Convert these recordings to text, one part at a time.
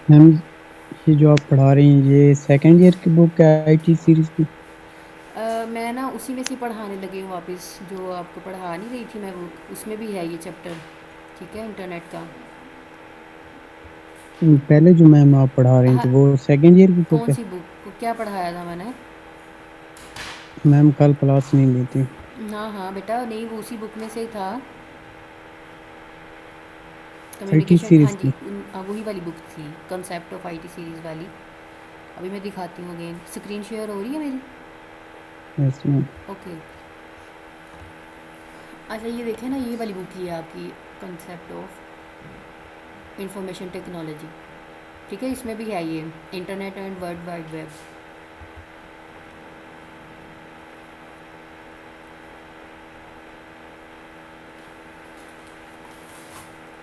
Ma'am, ये जो आप पढ़ा रही हैं ये सेकंड ईयर की बुक है आईटी सीरीज की? मैं ना उसी में से पढ़ाने लगी हूँ वापस, जो आपको पढ़ा नहीं रही थी मैं, वो उसमें भी है ये चैप्टर। ठीक है, इंटरनेट का। पहले जो मैम आप पढ़ा रही हाँ। थी वो सेकंड ईयर की बुक कौन है? सी बुक को क्या पढ़ाया था मैंने? मैम कल क्लास नहीं ली थी। हाँ हाँ बेटा, नहीं वो उसी बुक में से ही था। आईटी कम्युनिकेशन, हाँ सीरीज जी, की? वही वाली बुक थी, कंसेप्ट ऑफ आईटी सीरीज़ वाली। अभी मैं दिखाती हूँ अगेन, स्क्रीन शेयर हो रही है मेरी? Yes ma'am. ओके। अच्छा ये देखें ना, ये वाली बुक ही है आपकी, कंसेप्ट ऑफ इंफॉर्मेशन टेक्नोलॉजी। ठीक है, इसमें भी है ये internet and world wide web.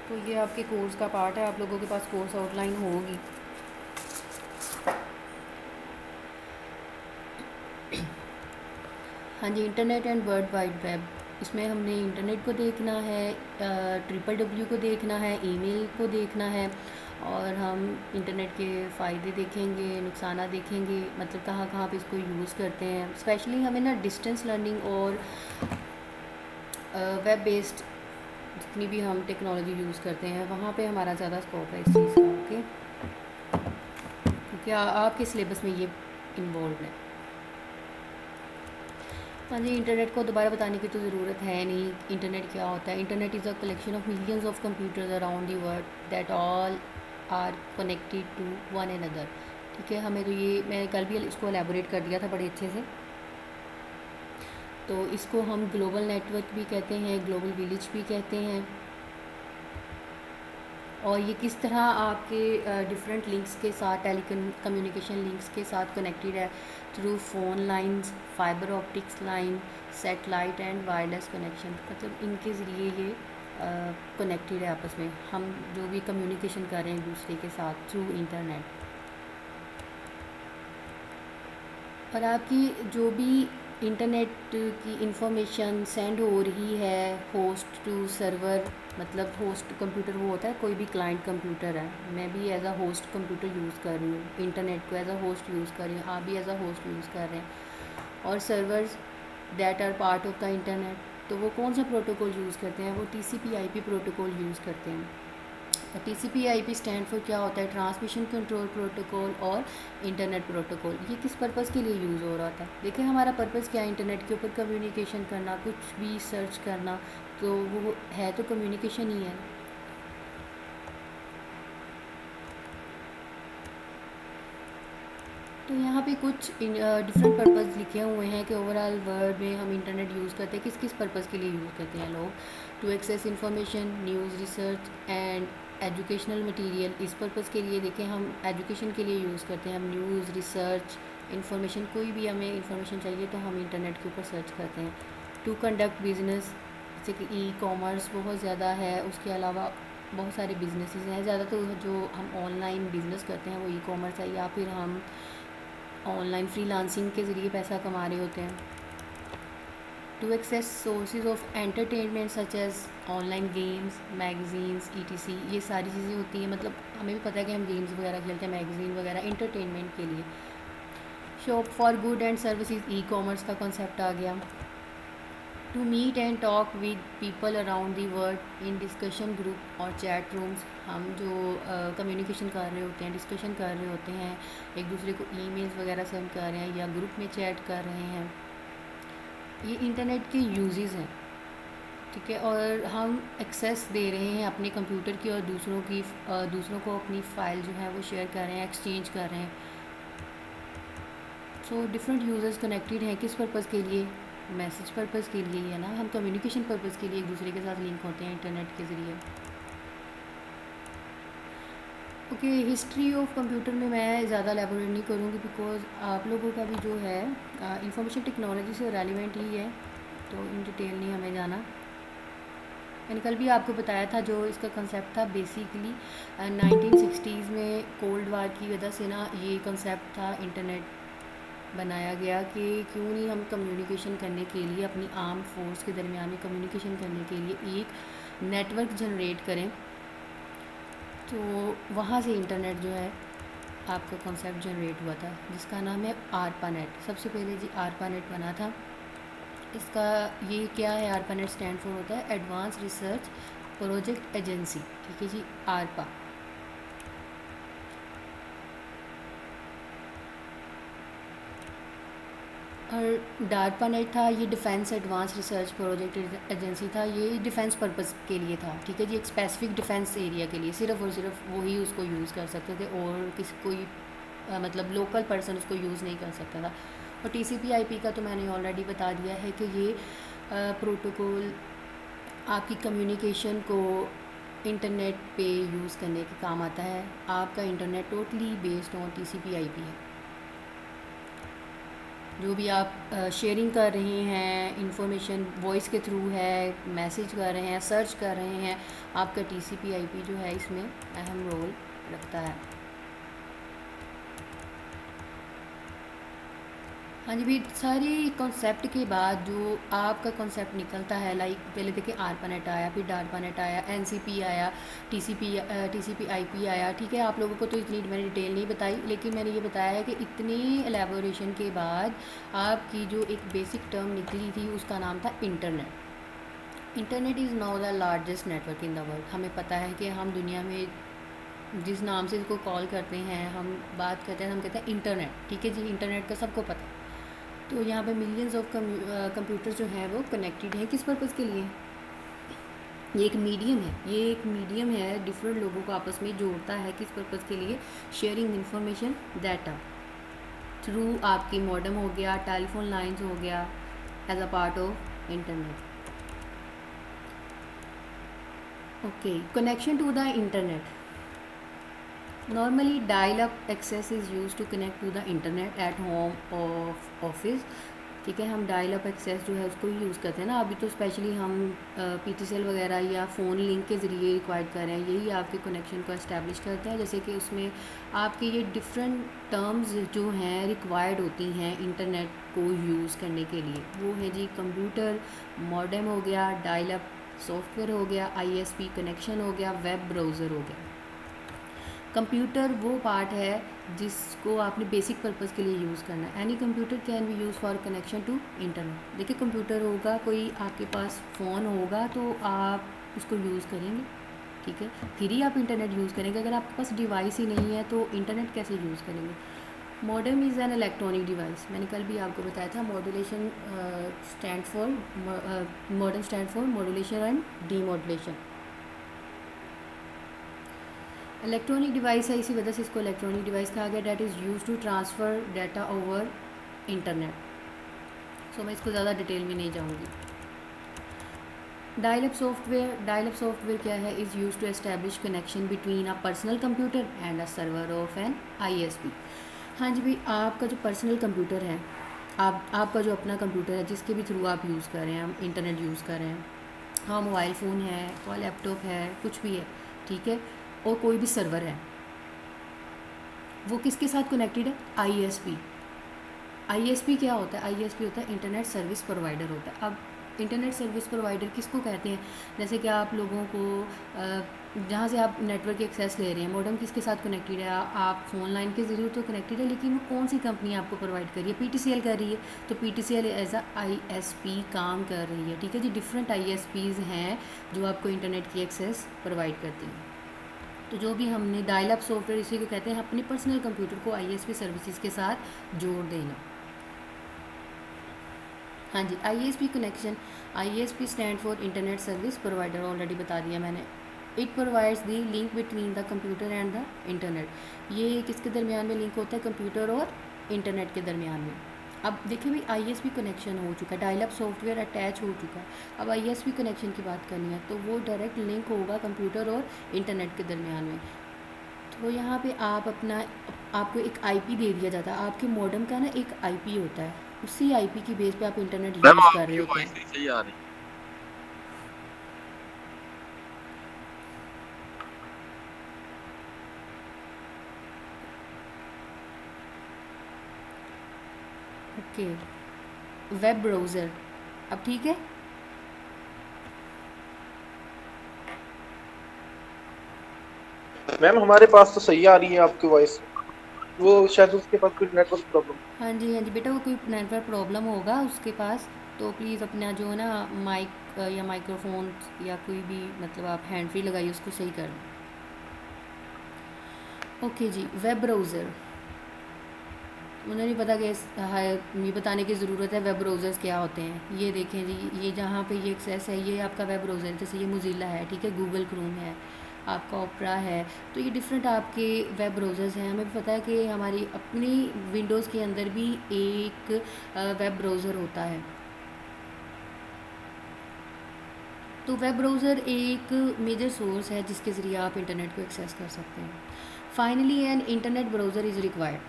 तो ये आपके कोर्स का पार्ट है, आप लोगों के पास कोर्स आउटलाइन होगी। हाँ जी, internet and world wide web. इसमें हमने इंटरनेट को देखना है, ट्रिपल डब्ल्यू को देखना है, ईमेल को देखना है, और हम इंटरनेट के फ़ायदे देखेंगे, नुकसान देखेंगे, मतलब कहाँ कहाँ पे इसको यूज़ करते हैं। स्पेशली हमें ना डिस्टेंस लर्निंग और वेब बेस्ड जितनी भी हम टेक्नोलॉजी यूज़ करते हैं वहाँ पे हमारा ज़्यादा स्कोप है इस चीज़ का। ओके, क्योंकि आपके सिलेबस में ये इन्वॉल्व है। हाँ जी, इंटरनेट को दोबारा बताने की तो ज़रूरत है नहीं। इंटरनेट क्या होता है? Internet is a collection of millions of computers around the world that all are connected to one another. ठीक है, हमें तो ये मैंने कल भी इसको एलेबोरेट कर दिया था बड़े अच्छे से। तो इसको हम ग्लोबल नेटवर्क भी कहते हैं, ग्लोबल विलेज भी कहते हैं। और ये किस तरह आपके डिफरेंट लिंक्स के साथ, टेली कम्युनिकेशन लिंक्स के साथ कनेक्टेड है, through phone lines, fibre optics line, satellite and wireless connection. मतलब इनके ज़रिए ये कनेक्टेड है आपस में, हम जो भी कम्युनिकेशन कर रहे हैं एक दूसरे के साथ थ्रू इंटरनेट। और आपकी जो भी इंटरनेट की इंफॉर्मेशन सेंड हो रही है होस्ट टू सर्वर, मतलब होस्ट कंप्यूटर वो होता है, कोई भी क्लाइंट कंप्यूटर है, मैं भी as a host computer use कर रही हूँ, इंटरनेट को एज अ होस्ट यूज़ कर रही हूँ, आप भी एज अ होस्ट यूज़ कर रहे हैं। और servers that are part of the internet, तो वो कौन सा प्रोटोकॉल यूज़ करते हैं? वो TCP/IP प्रोटोकॉल यूज़ करते हैं। TCP/IP स्टैंड फॉर क्या होता है? ट्रांसमिशन कंट्रोल प्रोटोकॉल और इंटरनेट प्रोटोकॉल। ये किस पर्पज़ के लिए यूज़ हो रहा था? देखिए हमारा पर्पज़ क्या है, इंटरनेट के ऊपर कम्युनिकेशन करना, कुछ भी सर्च करना, तो वो है तो कम्युनिकेशन ही है। तो यहाँ पे कुछ डिफरेंट पर्पज़ लिखे हुए हैं कि ओवरऑल वर्ल्ड में हम इंटरनेट यूज़ करते हैं, किस किस पर्पज़ के लिए यूज़ करते हैं लोग। To access information, news, research and educational material. इस पर्पज़ के लिए देखें, हम एजुकेशन के लिए यूज़ करते हैं, हम न्यूज़, रिसर्च, इंफॉर्मेशन, कोई भी हमें इंफॉर्मेशन चाहिए तो हम इंटरनेट के ऊपर सर्च करते हैं। टू कंडक्ट बिजनेस, जैसे कि ई कॉमर्स बहुत ज़्यादा है, उसके अलावा बहुत सारे बिजनेसेस हैं, ज़्यादा तो जो हम ऑनलाइन बिज़नेस करते हैं वो ई कॉमर्स है, या फिर हम ऑनलाइन फ्रीलांसिंग के ज़रिए पैसा कमा रहे होते हैं। To access sources of entertainment such as online games, magazines, ETC, ये सारी चीज़ें होती हैं, मतलब हमें भी पता है कि हम गेम्स वगैरह खेलते हैं, मैगजीन वगैरह इंटरटेनमेंट के लिए। Shop for good and services, e commerce का कॉन्सेप्ट आ गया। To meet and talk with people around the world in discussion group और चैट रूम्स, हम जो कम्युनिकेशन कर रहे होते हैं, डिस्कशन कर रहे होते हैं, एक दूसरे को ईमेल्स वगैरह सेंड कर रहे हैं या ग्रुप में चैट कर रहे हैं, ये इंटरनेट के यूजेस हैं। ठीक है, और हम एक्सेस दे रहे हैं अपने कंप्यूटर की, और दूसरों को अपनी फ़ाइल जो है वो शेयर कर रहे हैं, एक्सचेंज कर रहे हैं। सो डिफरेंट यूज़र्स कनेक्टेड हैं, किस पर्पज़ के लिए? मैसेज पर्पज़ के लिए ही है ना, हम कम्युनिकेशन पर्पज़ के लिए एक दूसरे के साथ लिंक होते हैं इंटरनेट के ज़रिए। ओके, हिस्ट्री ऑफ कंप्यूटर में मैं ज़्यादा एलेबोरेट नहीं करूँगी, बिकॉज आप लोगों का भी जो है इंफॉर्मेशन टेक्नोलॉजी से रेलिवेंट ही है, तो इन डिटेल नहीं हमें जाना। मैंने कल भी आपको बताया था जो इसका कंसेप्ट था, बेसिकली 1960s में कोल्ड वार की वजह से ना ये कंसेप्ट था, इंटरनेट बनाया गया कि क्यों नहीं हम कम्युनिकेशन करने के लिए, अपनी आर्म फोर्स के दरमियान में कम्युनिकेशन करने के लिए एक नेटवर्क जनरेट करें, तो वहाँ से इंटरनेट जो है आपका कॉन्सेप्ट जनरेट हुआ था, जिसका नाम है आरपानेट। सबसे पहले जी आरपानेट बना था। इसका ये क्या है, आरपानेट स्टैंड फॉर होता है एडवांस रिसर्च प्रोजेक्ट एजेंसी, ठीक है जी, आरपा। और डारपानेट था, ये defence advance research project agency था, ये डिफेंस पर्पस के लिए था, ठीक है जी, एक स्पेसिफिक डिफेंस एरिया के लिए सिर्फ और सिर्फ वही उसको यूज़ कर सकते थे, और किसी कोई मतलब लोकल पर्सन उसको यूज़ नहीं कर सकता था। और TCP/IP का तो मैंने ऑलरेडी बता दिया है कि ये प्रोटोकॉल आपकी कम्युनिकेशन को इंटरनेट पे यूज़ करने के काम आता है। आपका internet totally based on TCP/IP है। जो भी आप शेयरिंग कर रहे हैं, इंफॉर्मेशन वॉइस के थ्रू है, मैसेज कर रहे हैं, सर्च कर रहे हैं, आपका TCP/IP जो है इसमें अहम रोल रखता है। हाँ जी, भी सारी कॉन्सेप्ट के बाद जो आपका कॉन्सेप्ट निकलता है, लाइक पहले देखिए आरपानेट आया, फिर डारपानेट आया, NCP आया, TCP/IP आया, ठीक है। आप लोगों को तो इतनी मैंने डिटेल नहीं बताई, लेकिन मैंने ये बताया है कि इतनी एलेबोरेशन के बाद आपकी जो एक बेसिक टर्म निकली थी उसका नाम था internet. Internet is now the largest network in the world. हमें पता है कि हम दुनिया में जिस नाम से इसको कॉल करते हैं, हम बात करते हैं, हम कहते हैं इंटरनेट, ठीक है जी, इंटरनेट का सबको पता है। तो यहाँ पे मिलियंस ऑफ कंप्यूटर जो हैं वो कनेक्टेड हैं, किस पर्पज़ के लिए? ये एक मीडियम है, ये एक मीडियम है, डिफरेंट लोगों को आपस में जोड़ता है, किस पर्पज़ के लिए? शेयरिंग इंफॉर्मेशन डाटा थ्रू आपकी मॉडेम हो गया, टेलीफोन लाइंस हो गया, as a part of internet. Okay, connection to the internet. Normally, dial-up access is used to connect to the internet at home or office, ठीक है। हम dial up access जो है उसको ही यूज़ करते हैं ना, अभी तो स्पेशली हम PTCL वगैरह या फ़ोन लिंक के ज़रिए रिक्वायर्ड कर रहे हैं, यही आपके कनेक्शन को इस्टेब्लिश करते हैं। जैसे कि उसमें आपके ये डिफरेंट टर्म्स जो हैं रिक्वायर्ड होती हैं इंटरनेट को यूज़ करने के लिए, वो है जी कंप्यूटर, मॉडेम हो गया, डायल अप सॉफ्टवेयर हो गया, ISP कनेक्शन हो गया, वेब ब्राउज़र हो गया। कंप्यूटर वो पार्ट है जिसको आपने बेसिक पर्पज़ के लिए यूज़ करना है। Any computer can be use for connection to internet. देखिए कंप्यूटर होगा, कोई आपके पास फ़ोन होगा तो आप उसको यूज़ करेंगे, ठीक है, फिर ही आप इंटरनेट यूज़ करेंगे। अगर आपके पास डिवाइस ही नहीं है तो इंटरनेट कैसे यूज़ करेंगे? Modem is an electronic device, मैंने कल भी आपको बताया था। Modulation stand for modem stand for modulation and demodulation. Electronic device है, इसी वजह से इसको इलेक्ट्रॉनिक डिवाइस कहा गया। That is use to transfer data over internet. So मैं इसको ज़्यादा डिटेल में नहीं जाऊँगी। डायल-अप सॉफ्टवेयर क्या है? Is use to establish connection between a personal computer and a server of an ISP। हाँ जी भाई, आपका जो पर्सनल कंप्यूटर है, आपका जो अपना कंप्यूटर है जिसके भी थ्रू आप यूज़ कर रहे हैं, हम इंटरनेट यूज़ कर रहे हैं, हाँ मोबाइल फ़ोन है, कोई लैपटॉप है, कुछ भी है, ठीक है, और कोई भी सर्वर है, वो किसके साथ कनेक्टेड है? ISP। ISP क्या होता है? ISP होता है इंटरनेट सर्विस प्रोवाइडर होता है। अब इंटरनेट सर्विस प्रोवाइडर किसको कहते हैं? जैसे कि आप लोगों को जहाँ से आप नेटवर्क की एक्सेस ले रहे हैं, मॉडेम किसके साथ कनेक्टेड है? आप फ़ोन लाइन के ज़रिए तो कनेक्टेड है, लेकिन वो कौन सी कंपनी आपको प्रोवाइड कर रही है? PTCL कर रही है, तो PTCL एज अ ISP काम कर रही है, ठीक है जी। डिफरेंट ISPs हैं जो आपको इंटरनेट की एक्सेस प्रोवाइड करती हैं। तो जो भी हमने डायल अप सॉफ्टवेयर, इसी को कहते हैं अपने पर्सनल कंप्यूटर को ISP सर्विसेज के साथ जोड़ देना। हाँ जी, ISP connection, ISP stand for internet service provider, already बता दिया मैंने। It provides the link between the computer and the internet. ये किसके दरमियान में लिंक होता है? कंप्यूटर और इंटरनेट के दरमियान में। अब देखिए भाई, ISP कनेक्शन हो चुका है, डायल अप सॉफ्टवेयर अटैच हो चुका है, अब ISP कनेक्शन की बात करनी है तो वो डायरेक्ट लिंक होगा कंप्यूटर और इंटरनेट के दरमियान में। तो यहाँ पे आप अपना, आपको एक IP दे दिया जाता है, आपके मॉडेम का ना एक IP होता है, उसी IP की बेस पे आप इंटरनेट मैम यूज़ कर रहे आपकी होते वॉइस हैं। नहीं सही आ रही। ओके, वेब ब्राउज़र, अब ठीक है। मैम हमारे पास तो सही आ रही है आपकी वॉइस। वो शायद उसके पास कोई नेटवर्क प्रॉब्लम। हाँ जी, हाँ जी बेटा, वो कोई नेटवर्क प्रॉब्लम होगा उसके पास। तो प्लीज़ अपना जो है ना माइक या माइक्रोफोन या कोई भी मतलब आप हैंड फ्री लगाइए, उसको सही कर लें। ओके जी, वेब ब्राउज़र। मुझे नहीं पता कि ये बताने की ज़रूरत है वेब ब्राउज़र्स क्या होते हैं। ये देखें जी, ये जहाँ पे ये एक्सेस है, ये आपका वेब ब्राउज़र है। जैसे ये मोज़िला है, ठीक है, गूगल क्रोम है, आपका ओपरा है। तो ये डिफरेंट आपके वेब ब्राउज़र्स हैं। हमें भी पता है कि हमारी अपनी विंडोज़ के अंदर भी एक वेब ब्राउज़र होता है। तो वेब ब्राउज़र एक मेजर सोर्स है जिसके ज़रिए आप इंटरनेट को एक्सेस कर सकते हैं। Finally an internet browser is required,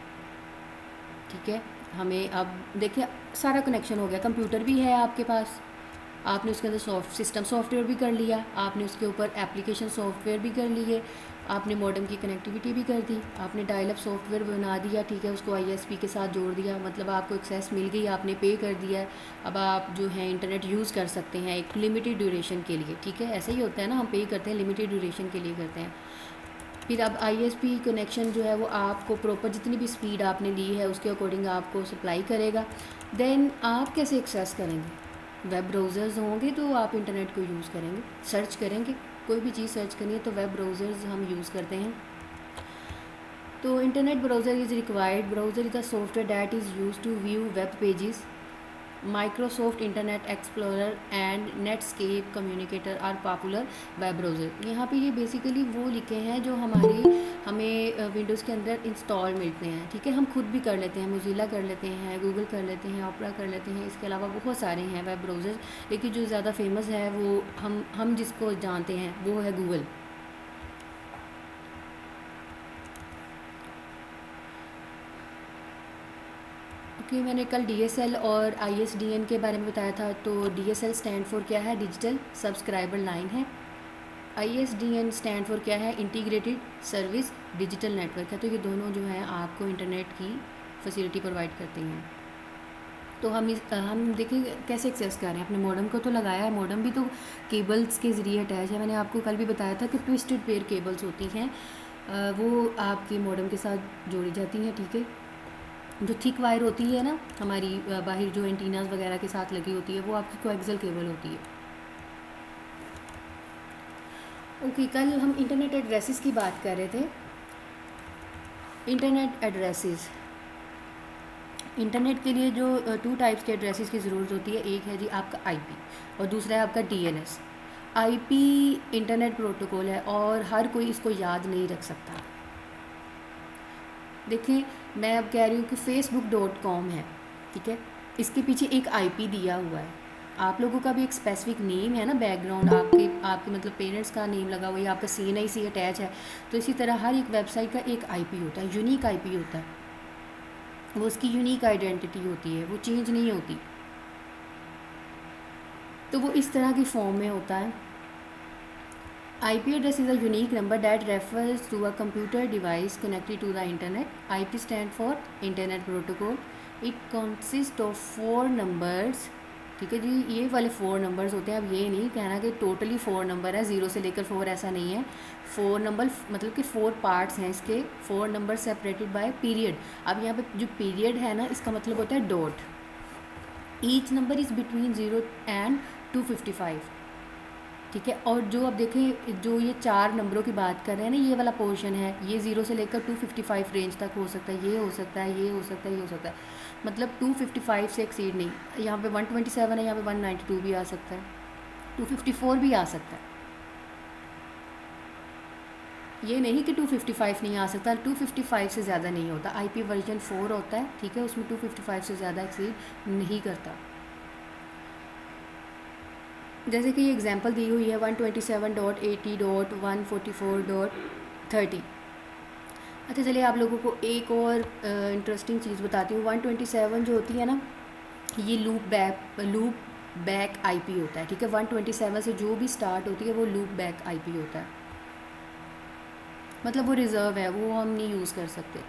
ठीक है। हमें अब देखिए सारा कनेक्शन हो गया, कंप्यूटर भी है आपके पास, आपने उसके अंदर सिस्टम सॉफ्टवेयर भी कर लिया, आपने उसके ऊपर एप्लीकेशन सॉफ्टवेयर भी कर लिए, आपने मॉडेम की कनेक्टिविटी भी कर दी, आपने डायल अप सॉफ्टवेयर बना दिया, ठीक है, उसको आईएसपी के साथ जोड़ दिया, मतलब आपको एक्सेस मिल गई, आपने पे कर दिया है। अब आप जो है इंटरनेट यूज़ कर सकते हैं एक लिमिटेड ड्यूरेशन के लिए, ठीक है। ऐसा ही होता है ना, हम पे करते हैं लिमिटेड ड्यूरेशन के लिए करते हैं। फिर अब आईएसपी कनेक्शन जो है वो आपको प्रॉपर जितनी भी स्पीड आपने ली है उसके अकॉर्डिंग आपको सप्लाई करेगा। देन आप कैसे एक्सेस करेंगे? वेब ब्राउज़र्स होंगे तो आप इंटरनेट को यूज़ करेंगे, सर्च करेंगे, कोई भी चीज़ सर्च करनी है तो वेब ब्राउज़र्स हम यूज़ करते हैं। तो internet browser is required. Browser is the software that is use to view web pages. Microsoft Internet Explorer and Netscape Communicator are popular web browser. यहाँ पे ये बेसिकली वो लिखे हैं जो हमें विंडोज़ के अंदर इंस्टॉल मिलते हैं, ठीक है। हम खुद भी कर लेते हैं, मोज़िला कर लेते हैं, गूगल कर लेते हैं, ओपरा कर लेते हैं, इसके अलावा बहुत सारे हैं वेब ब्राउज़र, लेकिन जो ज़्यादा फेमस है वो हम जिसको जानते हैं वो है गूगल। ओके, मैंने कल डीएसएल और आईएसडीएन के बारे में बताया था। तो डीएसएल स्टैंड फॉर क्या है? डिजिटल सब्सक्राइबर लाइन है। आईएसडीएन स्टैंड फॉर क्या है? इंटीग्रेटेड सर्विस डिजिटल नेटवर्क है। तो ये दोनों जो है आपको इंटरनेट की फैसिलिटी प्रोवाइड करती हैं। तो हम देखिए कैसे एक्सेस कर रहे हैं। अपने मॉडेम को तो लगाया है, मॉडेम भी तो केबल्स के ज़रिए अटैच है। मैंने आपको कल भी बताया था कि ट्विस्टेड पेयर केबल्स होती हैं, वो आपके मॉडेम के साथ जोड़ी जाती हैं, ठीक है। जो थिक वायर होती है ना हमारी बाहर जो एंटीनाज वगैरह के साथ लगी होती है, वो आपकी कोएक्सियल केबल होती है। ओके, कल हम इंटरनेट एड्रेसेस की बात कर रहे थे। इंटरनेट एड्रेसेस, इंटरनेट के लिए जो 2 टाइप्स के एड्रेसेस की ज़रूरत होती है। एक है जी आपका आईपी और दूसरा है आपका डीएनएस। आईपी इंटरनेट प्रोटोकॉल है और हर कोई इसको याद नहीं रख सकता। देखिए मैं अब कह रही हूँ कि facebook.com है, ठीक है, इसके पीछे एक आईपी दिया हुआ है। आप लोगों का भी एक स्पेसिफिक नेम है ना, बैकग्राउंड आपके आपके मतलब पेरेंट्स का नेम लगा हुआ है, आपका CNIC अटैच है। तो इसी तरह हर एक वेबसाइट का एक आईपी होता है, यूनिक आईपी होता है, वो उसकी यूनिक आइडेंटिटी होती है, वो चेंज नहीं होती। तो वो इस तरह की फॉर्म में होता है। IP address is a unique number that refers to a computer device connected to the internet. IP stand for Internet Protocol. It consists of 4 numbers, ठीक है जी। ये वाले 4 नंबर्स होते हैं। अब ये नहीं कहना कि टोटली 4 नंबर है, 0 से लेकर 4, ऐसा नहीं है। 4 नंबर मतलब कि 4 पार्ट्स हैं इसके, 4 नंबर सेपरेटेड बाय पीरियड। अब यहाँ पे जो पीरियड है ना, इसका मतलब होता है dot. Each number is between 0 and 255, ठीक है। और जो अब देखें, जो ये 4 नंबरों की बात कर रहे हैं ना, ये वाला पोर्शन है, ये 0 से लेकर 255 रेंज तक हो सकता है, ये हो सकता है, ये हो सकता है, ये हो सकता है। मतलब 255 से एक्सीड नहीं। यहाँ पे 127 है, यहाँ पे 192 भी आ सकता है, 254 भी आ सकता है। ये नहीं कि 255 नहीं आ सकता, 255 से ज़्यादा नहीं होता। IP वर्जन 4 होता है, ठीक है, उसमें 255 से ज़्यादा एक्सीड नहीं करता। जैसे कि ये एग्जांपल दी हुई है 127.80.144.30। अच्छा चलिए आप लोगों को एक और इंटरेस्टिंग चीज़ बताती हूँ। 127 जो होती है ना, ये लूप बैक आईपी होता है, ठीक है। 127 से जो भी स्टार्ट होती है वो लूप बैक आईपी होता है, मतलब वो रिज़र्व है, वो हम नहीं यूज़ कर सकते।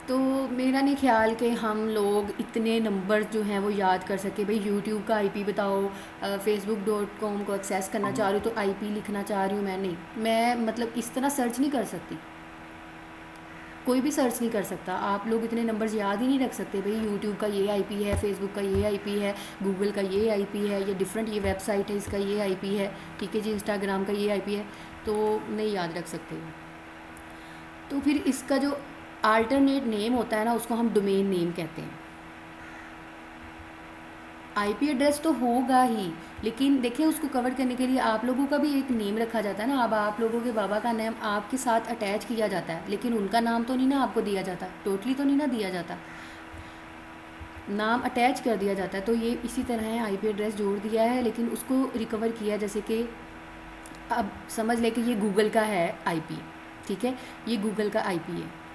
तो मेरा नहीं ख्याल कि हम लोग इतने नंबर जो हैं वो याद कर सके। भाई यूट्यूब का आईपी बताओ, facebook.com को एक्सेस करना चाह रही हूँ तो आईपी लिखना चाह रही हूँ, मैं मतलब इस तरह सर्च नहीं कर सकती। कोई भी सर्च नहीं कर सकता। आप लोग इतने नंबर्स याद ही नहीं रख सकते। भाई यूट्यूब का ये आईपी है, फेसबुक का ये आईपी है, गूगल का ये आईपी है, ये डिफरेंट ये वेबसाइट है इसका ये आईपी है, ठीक है जी, इंस्टाग्राम का ये आईपी है, तो नहीं याद रख सकते। तो फिर इसका जो आल्टरनेट नेम होता है ना, उसको हम डोमेन नेम कहते हैं। आईपी एड्रेस तो होगा ही, लेकिन देखिए उसको कवर करने के लिए आप लोगों का भी एक नेम रखा जाता है ना। अब आप लोगों के बाबा का नेम आपके साथ अटैच किया जाता है, लेकिन उनका नाम तो नहीं ना आपको दिया जाता, टोटली तो नहीं ना दिया जाता, नाम अटैच कर दिया जाता है। तो ये इसी तरह है, आईपी एड्रेस जोड़ दिया है लेकिन उसको रिकवर किया, जैसे कि अब समझ लें कि ये गूगल का है आईपी, ठीक है, ये गूगल का आईपी है।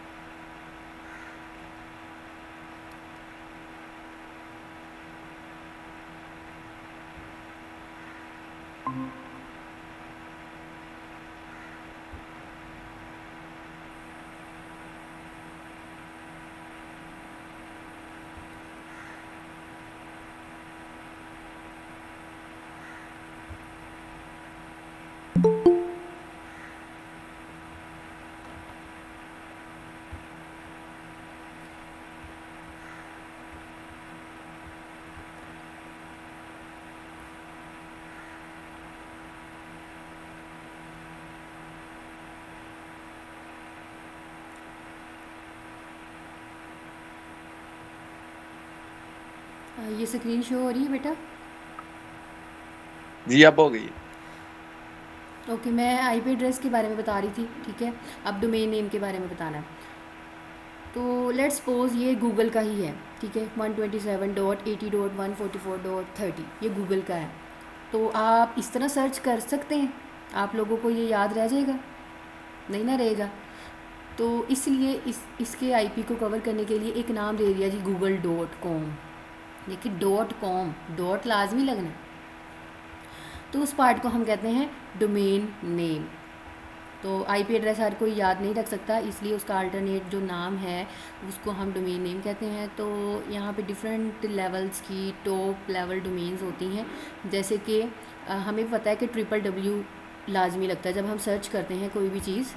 ये स्क्रीन शो हो रही है बेटा? जी अब हो गई। ओके, मैं आईपी एड्रेस के बारे में बता रही थी, ठीक है। अब डोमेन नेम के बारे में बताना है। तो लेट्स सपोज ये गूगल का ही है, ठीक है, 127.80.144.30 ये गूगल का है। तो आप इस तरह सर्च कर सकते हैं, आप लोगों को ये याद रह जाएगा? नहीं ना रहेगा। तो इसलिए इसके आईपी को कवर करने के लिए एक नाम दे दिया जी, google.com। देखिए .com, डॉट लाजमी लगना है, तो उस पार्ट को हम कहते हैं डोमेन नेम। तो आईपी एड्रेस हर कोई याद नहीं रख सकता, इसलिए उसका अल्टरनेट जो नाम है उसको हम डोमेन नेम कहते हैं। तो यहाँ पे डिफरेंट लेवल्स की टॉप लेवल डोमेन्स होती हैं, जैसे कि हमें पता है कि www लाजमी लगता है जब हम सर्च करते हैं कोई भी चीज़,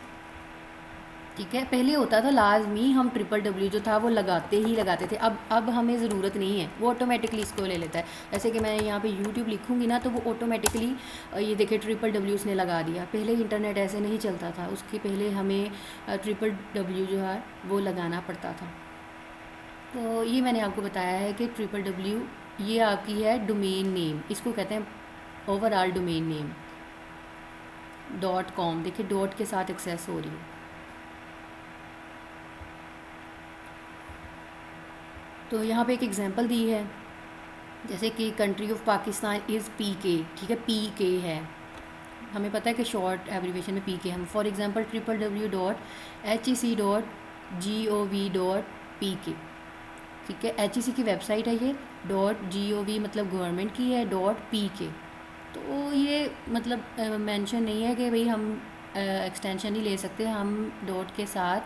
ठीक है। पहले होता था लाजमी, हम www जो था वो लगाते थे। अब हमें ज़रूरत नहीं है, वो ऑटोमेटिकली इसको ले लेता है। जैसे कि मैं यहाँ पे YouTube लिखूँगी ना तो वो ऑटोमेटिकली ये देखिए www उसने लगा दिया। पहले इंटरनेट ऐसे नहीं चलता था, उसके पहले हमें www जो है वो लगाना पड़ता था। तो ये मैंने आपको बताया है कि www ये आपकी है डोमेन नेम, इसको कहते हैं ओवरऑल डोमेन नेम। .com देखिए डॉट के साथ एक्सेस हो रही है। तो यहाँ पे एक एग्जांपल दी है, जैसे कि country of Pakistan is PK, ठीक है, PK है, हमें पता है कि शॉर्ट एब्रीवेशन में PK हम। फॉर एग्जांपल www.hec.gov.pk, ठीक है, HEC की वेबसाइट है ये, .gov मतलब गवर्नमेंट की है, .pk। तो ये मतलब मेंशन नहीं है कि भाई हम एक्सटेंशन नहीं ले सकते, हम डॉट के साथ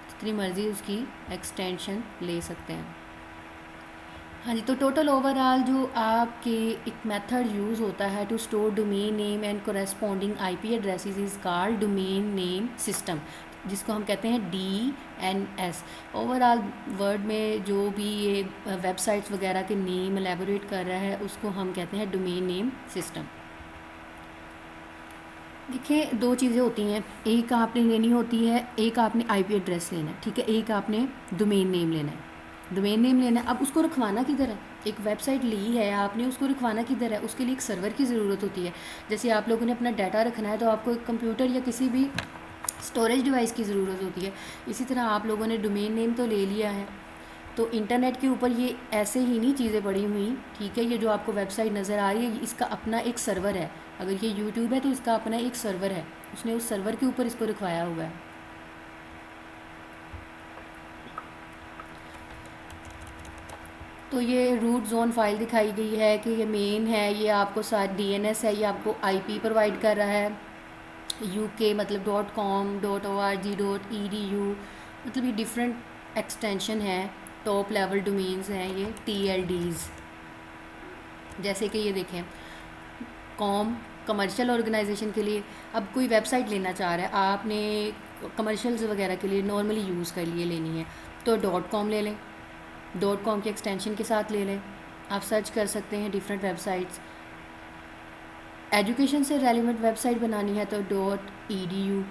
जितनी मर्ज़ी उसकी एक्सटेंशन ले सकते हैं। हाँ जी, तो टोटल ओवरऑल जो आपके एक मेथड यूज़ होता है to store domain name and corresponding IP addresses is called domain name system, जिसको हम कहते हैं DNS। ओवरऑल वर्ड में जो भी ये वेबसाइट्स वगैरह के नेम एलेबोरेट कर रहा है उसको हम कहते हैं डोमेन नेम सिस्टम। देखिए दो चीज़ें होती हैं, एक आपने लेनी होती है, एक आपने आईपी एड्रेस लेना है, ठीक है, एक आपने डोमेन नेम लेना है। डोमेन नेम लेना है, अब उसको रखवाना किधर है? एक वेबसाइट ली है आपने, उसको रखवाना किधर है? उसके लिए एक सर्वर की ज़रूरत होती है। जैसे आप लोगों ने अपना डाटा रखना है तो आपको एक कंप्यूटर या किसी भी स्टोरेज डिवाइस की ज़रूरत होती है। इसी तरह आप लोगों ने डोमेन नेम तो ले लिया है, तो इंटरनेट के ऊपर ये ऐसे ही नहीं चीज़ें पड़ी हुई, ठीक है। ये जो आपको वेबसाइट नज़र आ रही है इसका अपना एक सर्वर है। अगर ये यूट्यूब है तो इसका अपना एक सर्वर है, उसने उस सर्वर के ऊपर इसको रखवाया हुआ है। तो ये रूट जोन फाइल दिखाई गई है कि ये मेन है, ये आपको साथ DNS है, ये आपको IP प्रोवाइड कर रहा है। UK मतलब .com, .org, .edu मतलब ये डिफरेंट एक्सटेंशन है, टॉप लेवल डोमेन्स हैं ये TLDs। जैसे कि ये देखें, कमर्शियल ऑर्गेनाइजेशन के लिए अब कोई वेबसाइट लेना चाह रहा है, आपने कमर्शियल्स वगैरह के लिए नॉर्मली यूज़ कर लिए लेनी है तो .com ले लें, .com के एक्सटेंशन के साथ ले लें। आप सर्च कर सकते हैं डिफरेंट वेबसाइट्स। एजुकेशन से रेलिवेंट वेबसाइट बनानी है तो .edu,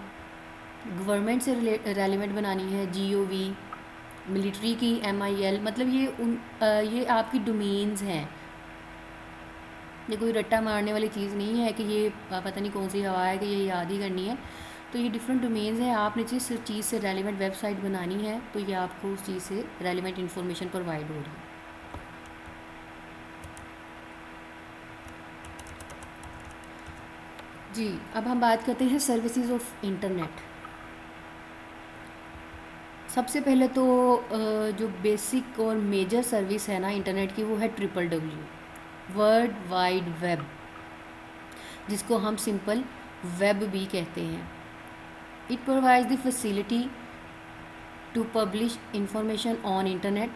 गवर्नमेंट से रेलिवेंट बनानी है GOV, मिलिट्री की MIL। मतलब ये आपकी डोमेन्स हैं, ये कोई रट्टा मारने वाली चीज़ नहीं है कि ये पता नहीं कौन सी हवा है कि ये याद ही करनी है। तो ये डिफरेंट डोमेन्स हैं। आपने जिस चीज़ से रेलिवेंट वेबसाइट बनानी है तो ये आपको उस चीज़ से रेलिवेंट इन्फॉर्मेशन प्रोवाइड हो रही है। जी, अब हम बात करते हैं सर्विसेज ऑफ इंटरनेट। सबसे पहले तो जो बेसिक और मेजर सर्विस है ना इंटरनेट की, वो है WWW, वर्ल्ड वाइड वेब, जिसको हम सिंपल वेब भी कहते हैं। It provides the facility to publish information on internet.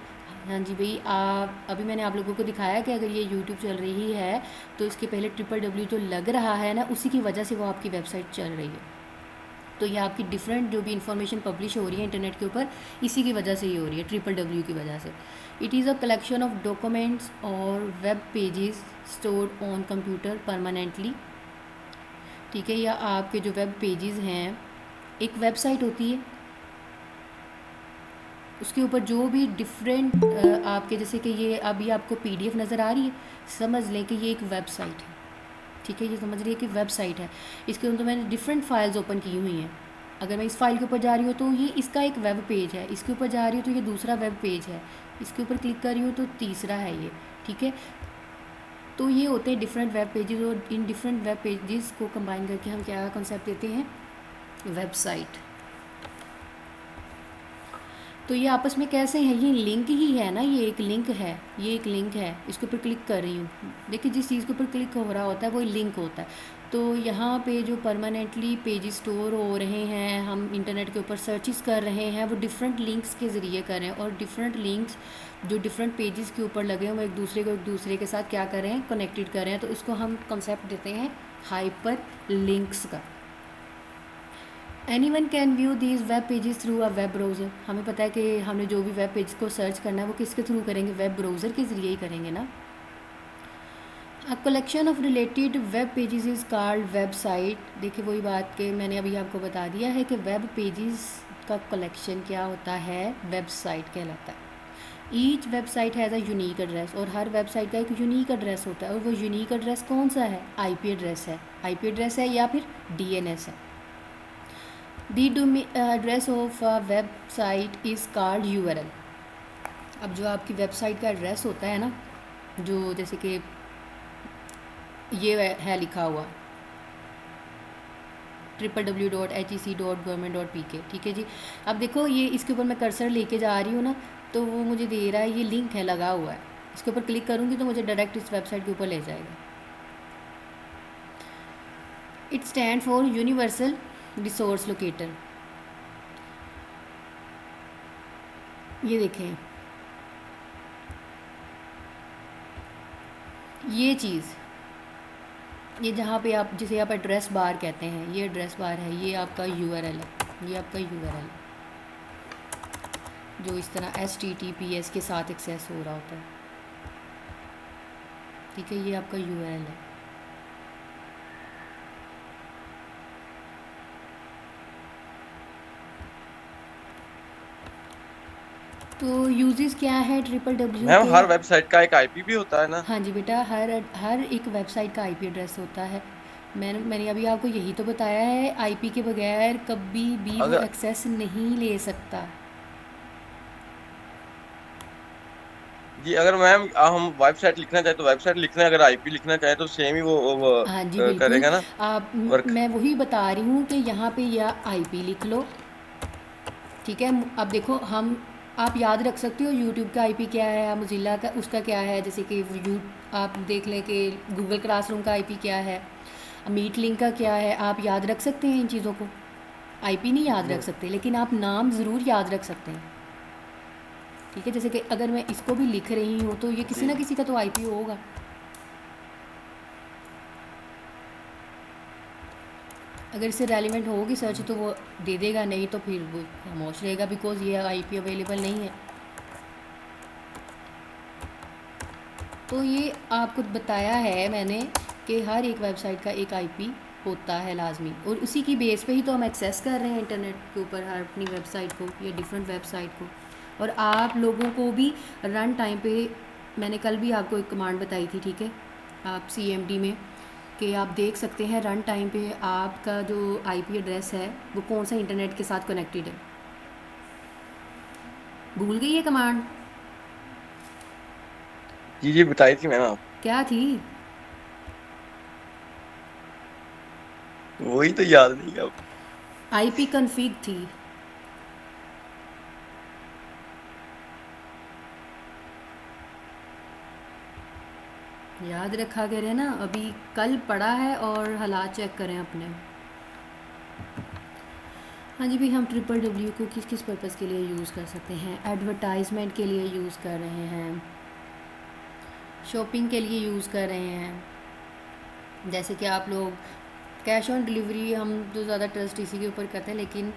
हाँ जी भाई, अभी मैंने आप लोगों को दिखाया कि अगर ये यूट्यूब चल रही है तो इसके पहले WWW जो लग रहा है ना, उसी की वजह से वो आपकी वेबसाइट चल रही है। तो ये आपकी डिफरेंट जो भी इंफॉर्मेशन पब्लिश हो रही है इंटरनेट के ऊपर, इसी की वजह से ही हो रही है, WWW की वजह से। It is a collection of documents और web pages stored on computer permanently. ठीक है, या आपके जो वेब पेजेस हैं, एक वेबसाइट होती है, उसके ऊपर जो भी डिफरेंट आपके, जैसे कि ये अभी आपको PDF नज़र आ रही है, समझ लें कि ये एक वेबसाइट है। ठीक है, ये समझ रही है कि वेबसाइट है, इसके अंदर मैंने डिफरेंट फाइल्स ओपन की हुई हैं। अगर मैं इस फाइल के ऊपर जा रही हूँ तो ये इसका एक वेब पेज है, इसके ऊपर जा रही हूँ तो ये दूसरा वेब पेज है, इसके ऊपर क्लिक कर रही हूँ तो तीसरा है ये। ठीक है, तो ये होते हैं डिफरेंट वेब पेजेस, और इन डिफरेंट वेब पेजेस को कंबाइन करके हम क्या कॉन्सेप्ट देते हैं, वेबसाइट। तो ये आपस में कैसे हैं, ये लिंक ही है ना, ये एक लिंक है, ये एक लिंक है, इसके ऊपर क्लिक कर रही हूँ। देखिए, जिस चीज़ के ऊपर क्लिक हो रहा होता है वो लिंक होता है। तो यहाँ पे जो परमानेंटली पेजेस स्टोर हो रहे हैं, हम इंटरनेट के ऊपर सर्चिस कर रहे हैं, वो डिफरेंट लिंक्स के ज़रिए कर रहे हैं, और डिफरेंट लिंक्स जो डिफरेंट पेजेस के ऊपर लगे हैं वो एक दूसरे के साथ क्या कर रहे हैं, कनेक्टेड कर रहे हैं। तो इसको हम कंसेप्ट देते हैं हाइपर लिंक्स का। Any one can view these web pages through a web browser. हमें पता है कि हमने जो भी वेब पेज को सर्च करना है वो किसके थ्रू करेंगे, वेब ब्राउज़र के ज़रिए ही करेंगे ना। अ collection of related web pages is called website. देखिए, वही बात कि मैंने अभी आपको बता दिया है कि वेब पेजेस का कलेक्शन क्या होता है, वेबसाइट कहलाता है। Each website has a unique address, और हर वेबसाइट का एक यूनिक एड्रेस होता है, और वो यूनिक एड्रेस कौन सा है, IP एड्रेस है, IP एड्रेस है या फिर DNS है। The address of a website is called URL। अब जो आपकी वेबसाइट का एड्रेस होता है ना, जो जैसे कि ये है लिखा हुआ www.hec.government.pk। ठीक है जी, अब देखो ये इसके ऊपर मैं कर्सर लेके जा रही हूँ ना, तो वो मुझे दे रहा है, ये लिंक है लगा हुआ है, इसके ऊपर क्लिक करूँगी तो मुझे डायरेक्ट इस वेबसाइट के ऊपर ले जाएगा। It stand for universal resource locator. ये देखें, ये चीज़, ये जहाँ पे आप, जिसे आप एड्रेस बार कहते हैं, ये एड्रेस बार है, ये आपका URL है, ये आपका URL जो इस तरह HTTPS के साथ एक्सेस हो रहा होता है। ठीक है, ये आपका URL है। तो यूजेस क्या है WWW मैम, के? हर वेबसाइट का एक IP भी होता है ना? हाँ जी बेटा, हर एक वेबसाइट का IP एड्रेस होता है। मैंने अभी आपको यही तो बताया है, IP के बगैर कभी भी वो अगर एक्सेस नहीं ले सकता। जी, अगर मैम हम वेबसाइट लिखना चाहे तो वेबसाइट लिखना है, अगर IP लिखना चाहे तो सेम ही वो हाँ जी बिल्कुल, करेगा ना आप वर्क। मैं वही बता रही हूँ कि यहाँ पे या IP लिख लो। ठीक है, अब देखो, हम आप याद रख सकते हो यूट्यूब का IP क्या है, मोजिल्ला का उसका क्या है, जैसे कि आप देख लें कि गूगल क्लासरूम का IP क्या है, मीट लिंक का क्या है, आप याद रख सकते हैं इन चीज़ों को। IP नहीं याद रख सकते, लेकिन आप नाम ज़रूर याद रख सकते हैं। ठीक है, जैसे कि अगर मैं इसको भी लिख रही हूँ तो ये किसी जी ना किसी का तो आईपी होगा। अगर इससे रेलिवेंट होगी सर्च तो वो दे देगा, नहीं तो फिर वो खामोश रहेगा, बिकॉज ये आईपी अवेलेबल नहीं है। तो ये आपको बताया है मैंने कि हर एक वेबसाइट का एक आईपी होता है लाजमी, और उसी की बेस पे ही तो हम एक्सेस कर रहे हैं इंटरनेट के ऊपर हर अपनी वेबसाइट को या डिफरेंट वेबसाइट को। और आप लोगों को भी रन टाइम पे, मैंने कल भी आपको एक कमांड बताई थी, ठीक है, आप सीएमडी में, कि आप देख सकते हैं रन टाइम पे आपका जो आईपी एड्रेस है वो कौन सा इंटरनेट के साथ कनेक्टेड है। भूल गई ये कमांड? जी जी बताई थी मैम आप। क्या थी? वही तो याद नहीं अब। आईपी कन्फिग थी। याद रखा करें ना, अभी कल पढ़ा है और हालात चेक करें अपने। हाँ जी भाई, हम ट्रिपल डब्ल्यू को किस किस पर्पज़ के लिए यूज़ कर सकते हैं? एडवर्टाइजमेंट के लिए यूज़ कर रहे हैं, शॉपिंग के लिए यूज़ कर रहे हैं। जैसे कि आप लोग कैश ऑन डिलीवरी, हम तो ज़्यादा ट्रस्ट इसी के ऊपर करते हैं, लेकिन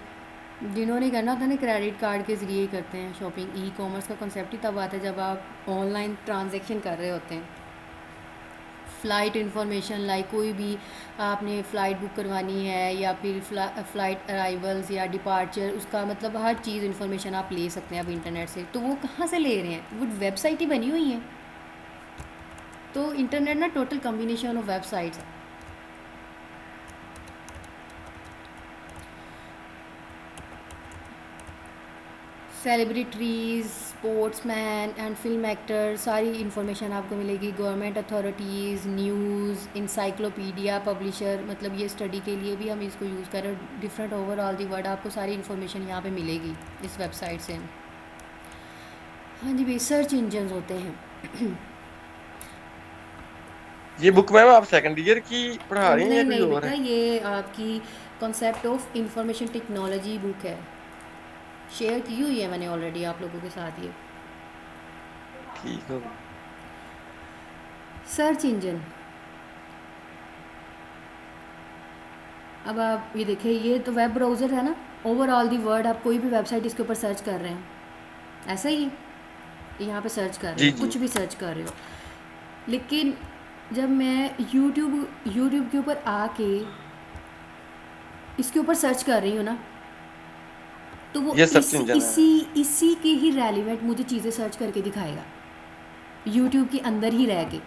जिन्होंने करना होता है ना क्रेडिट कार्ड के ज़रिए ही करते हैं शॉपिंग। ई कॉमर्स का कॉन्सेप्ट ही तब आता है जब आप ऑनलाइन ट्रांजैक्शन कर रहे होते हैं। फ़्लाइट इन्फॉर्मेशन, लाइक कोई भी आपने फ़्लाइट बुक करवानी है या फिर फ़्लाइट अराइवल्स या डिपार्चर, उसका मतलब हर चीज़ इन्फॉर्मेशन आप ले सकते हैं अब इंटरनेट से। तो वो कहाँ से ले रहे हैं? वो वेबसाइट ही बनी हुई है। तो इंटरनेट ना टोटल कम्बिनेशन ऑफ वेबसाइट्स है। Celebrities, sportsman and film actor, सारी इन्फॉर्मेशन आपको मिलेगी। Government authorities, news, encyclopedia, publisher, मतलब ये स्टडी के लिए भी हम इसको यूज़ कर रहे हैं। डिफरेंट ओवरऑल दी वर्ल्ड आपको सारी इन्फॉर्मेशन यहाँ पे मिलेगी इस वेबसाइट से। हाँ जी भाई, सर्च इंजन होते हैं। ये बुक मैम आप सेकंड ईयर की पढ़ा रही हैं या नहीं कोई नहीं और बेटा, है? ये आपकी concept of information technology book है, शेयर की हुई है मैंने ऑलरेडी आप लोगों के साथ ये। ठीक हो। सर्च इंजन, अब आप ये देखिए, ये तो वेब ब्राउज़र है ना, ओवरऑल दी वर्ड आप कोई भी वेबसाइट इसके ऊपर सर्च कर रहे हैं, ऐसा ही यहाँ पे सर्च कर रहे जी हो, जी कुछ भी सर्च कर रहे हो। लेकिन जब मैं यूट्यूब के ऊपर आके इसके ऊपर सर्च कर रही हूँ ना, तो वो ये सर्च इसी इंजन है। इसी इसी के ही रेलिवेंट मुझे चीज़ें सर्च करके दिखाएगा, यूट्यूब के अंदर ही रह के।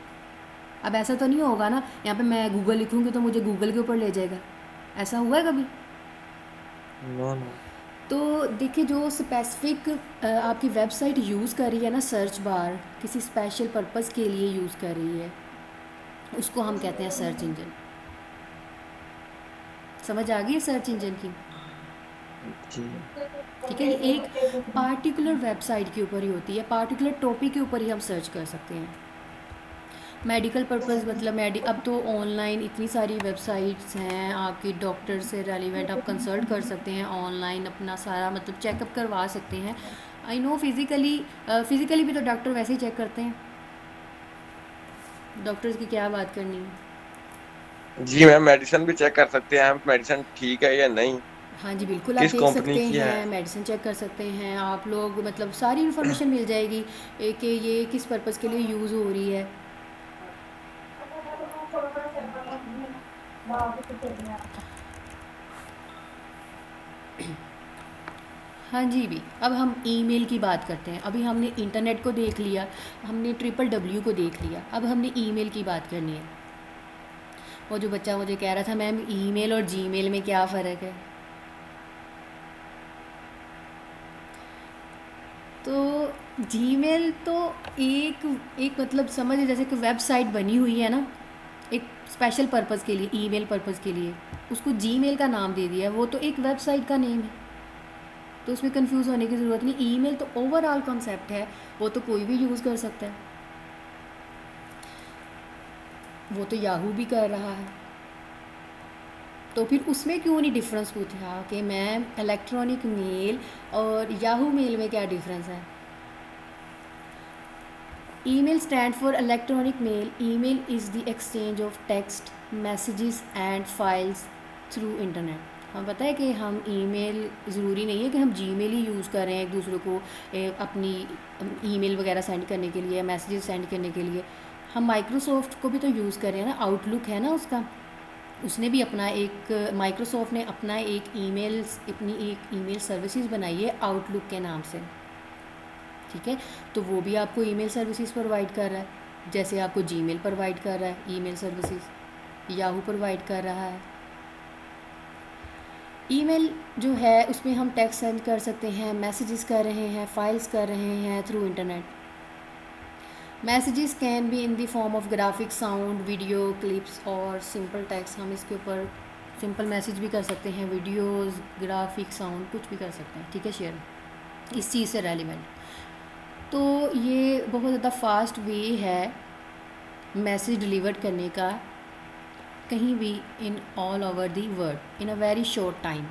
अब ऐसा तो नहीं होगा ना, यहाँ पे मैं गूगल लिखूँगी तो मुझे गूगल के ऊपर ले जाएगा, ऐसा हुआ है कभी? No no. तो देखिए, जो स्पेसिफिक आपकी वेबसाइट यूज़ कर रही है ना, सर्च बार किसी स्पेशल पर्पस के लिए यूज़ कर रही है, उसको हम कहते हैं सर्च इंजन। समझ आ गई सर्च इंजन की? जी ठीक है, ये एक पार्टिकुलर वेबसाइट के ऊपर ही होती है, पार्टिकुलर टॉपिक के ऊपर ही हम सर्च कर सकते हैं। मेडिकल पर्पस, मतलब अब तो ऑनलाइन इतनी सारी वेबसाइट्स हैं आपकी, डॉक्टर से रेलिवेंट आप कंसल्ट कर सकते हैं ऑनलाइन, अपना सारा मतलब चेकअप करवा सकते हैं। आई नो फिज़िकली भी तो डॉक्टर वैसे ही चेक करते हैं, डॉक्टर्स की क्या बात करनी है। जी मैम, मेडिसिन भी चेक कर सकते हैं हम, मेडिसिन ठीक है या नहीं, हाँ जी बिल्कुल, आप किस देख कंपनी सकते की है। हैं, मेडिसिन चेक कर सकते हैं आप लोग, मतलब सारी इन्फॉर्मेशन मिल जाएगी कि ये किस पर्पज़ के लिए यूज़ हो रही है। हाँ जी भी, अब हम ईमेल की बात करते हैं। अभी हमने इंटरनेट को देख लिया, हमने ट्रिपल डब्ल्यू को देख लिया, अब हमने ईमेल की बात करनी है। वो जो बच्चा मुझे कह रहा था मैम ईमेल और जीमेल में क्या फ़र्क है, तो जीमेल तो एक एक मतलब समझ, जैसे कि वेबसाइट बनी हुई है ना एक स्पेशल पर्पज़ के लिए, ईमेल पर्पज़ के लिए, उसको जीमेल का नाम दे दिया, वो तो एक वेबसाइट का नेम है, तो उसमें कंफ्यूज होने की ज़रूरत नहीं। ईमेल तो ओवरऑल कॉन्सेप्ट है, वो तो कोई भी यूज़ कर सकता है, वो तो याहू भी कर रहा है, तो फिर उसमें क्यों नहीं डिफरेंस पूछा कि मैम इलेक्ट्रॉनिक मेल और याहू मेल में क्या डिफरेंस है? Email stand for electronic mail. Email is the exchange of text, messages and files through internet. हमें पता है कि हम ईमेल ज़रूरी नहीं है कि हम जीमेल ही यूज़ कर रहे हैं एक दूसरे को अपनी ईमेल वगैरह सेंड करने के लिए, मैसेजेस सेंड करने के लिए। हम माइक्रोसॉफ्ट को भी तो यूज़ कर रहे हैं ना, आउटलुक है ना उसका, उसने भी अपना एक, माइक्रोसॉफ्ट ने अपना अपनी एक ईमेल सर्विसेज बनाई है आउटलुक के नाम से, ठीक है। तो वो भी आपको ईमेल सर्विसेज प्रोवाइड कर रहा है, जैसे आपको जीमेल प्रोवाइड कर रहा है ईमेल सर्विसेज, याहू प्रोवाइड कर रहा है। ईमेल जो है उसमें हम टेक्स्ट सेंड कर सकते हैं, मैसेजेस कर रहे हैं, फाइल्स कर रहे हैं through internet. Messages can be in the form of graphic, sound, video clips और सिंपल टेक्स्ट। हम इसके ऊपर सिंपल मैसेज भी कर सकते हैं, वीडियोस, ग्राफिक, साउंड, कुछ भी कर सकते हैं, ठीक है, शेयर इस चीज़ से रेलिवेंट। तो ये बहुत ज़्यादा फास्ट वे है मैसेज डिलीवर करने का कहीं भी in all over the world in a very short time.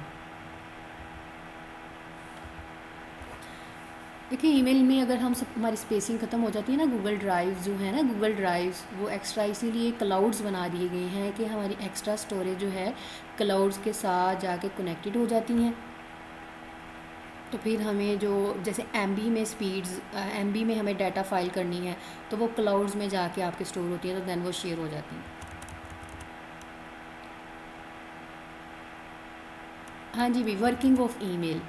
देखिए ईमेल में अगर हम सब हमारी स्पेसिंग ख़त्म हो जाती है ना, गूगल ड्राइव जो है ना, गूगल ड्राइव्स वो एक्स्ट्रा इसीलिए क्लाउड्स बना दिए गए हैं कि हमारी एक्स्ट्रा स्टोरेज जो है क्लाउड्स के साथ जाके कनेक्टेड हो जाती हैं। तो फिर हमें जो जैसे एमबी में स्पीड्स, एमबी में हमें डाटा फाइल करनी है तो वो क्लाउड्स में जाके आपके स्टोर होती है, तो दैन वो शेयर हो जाती हैं। हाँ जी भी, working of email.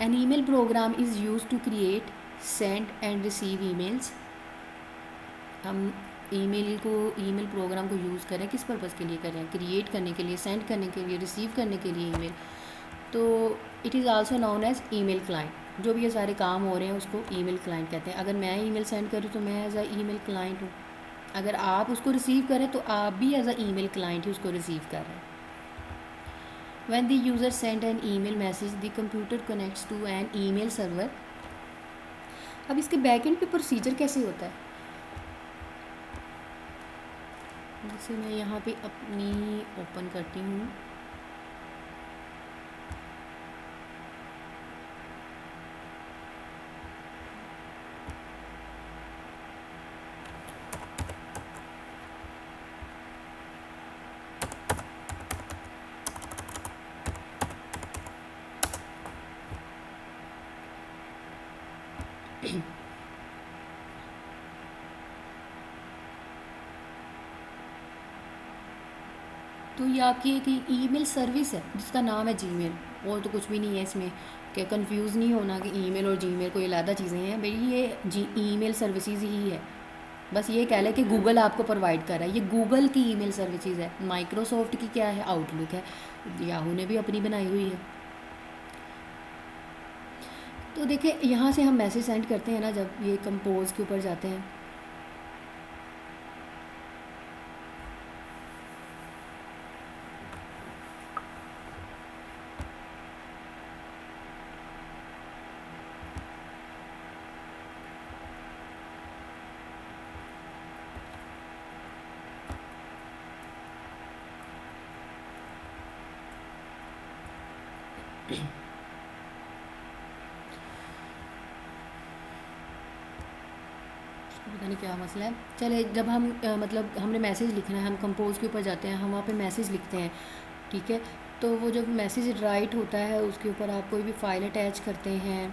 An email program is use to create, send and receive emails. हम ईमेल प्रोग्राम को यूज़ करें किस पर्पज़ के लिए करें? क्रिएट करने के लिए, सेंड करने के लिए, रिसीव करने के लिए ईमेल। तो it is also known as email client. जो भी ये सारे काम हो रहे हैं उसको ईमेल क्लाइंट कहते हैं। अगर मैं ईमेल सेंड करूँ तो मैं एज अ ईमेल क्लाइंट हूँ, अगर आप उसको रिसीव करें तो आप भी एज अ ईमेल क्लाइंट ही उसको रिसीव कर रहे हैं। When the user send an email message, the computer connects to an email server। अब इसके बैकएंड पे प्रोसीजर कैसे होता है? जैसे मैं यहाँ पे अपनी ओपन करती हूँ, तो ये आपकी एक ईमेल सर्विस है जिसका नाम है जीमेल, और तो कुछ भी नहीं है इसमें। कि कंफ्यूज नहीं होना कि ईमेल और जीमेल कोई अलग चीज़ें हैं, भाई ये ईमेल सर्विसेज ही है। बस ये कह लें कि गूगल आपको प्रोवाइड कर रहा है, ये गूगल की ईमेल सर्विसेज है। माइक्रोसॉफ्ट की क्या है? आउटलुक है। याहू ने भी अपनी बनाई हुई है। तो देखिए यहाँ से हम मैसेज सेंड करते हैं ना, जब ये कंपोज के ऊपर जाते हैं, पता नहीं क्या मसला है। चले, जब हम मतलब हमने मैसेज लिखना है, हम कंपोज के ऊपर जाते हैं, हम वहाँ पे मैसेज लिखते हैं, ठीक है। तो वो जब मैसेज राइट होता है उसके ऊपर आप कोई भी फाइल अटैच करते हैं।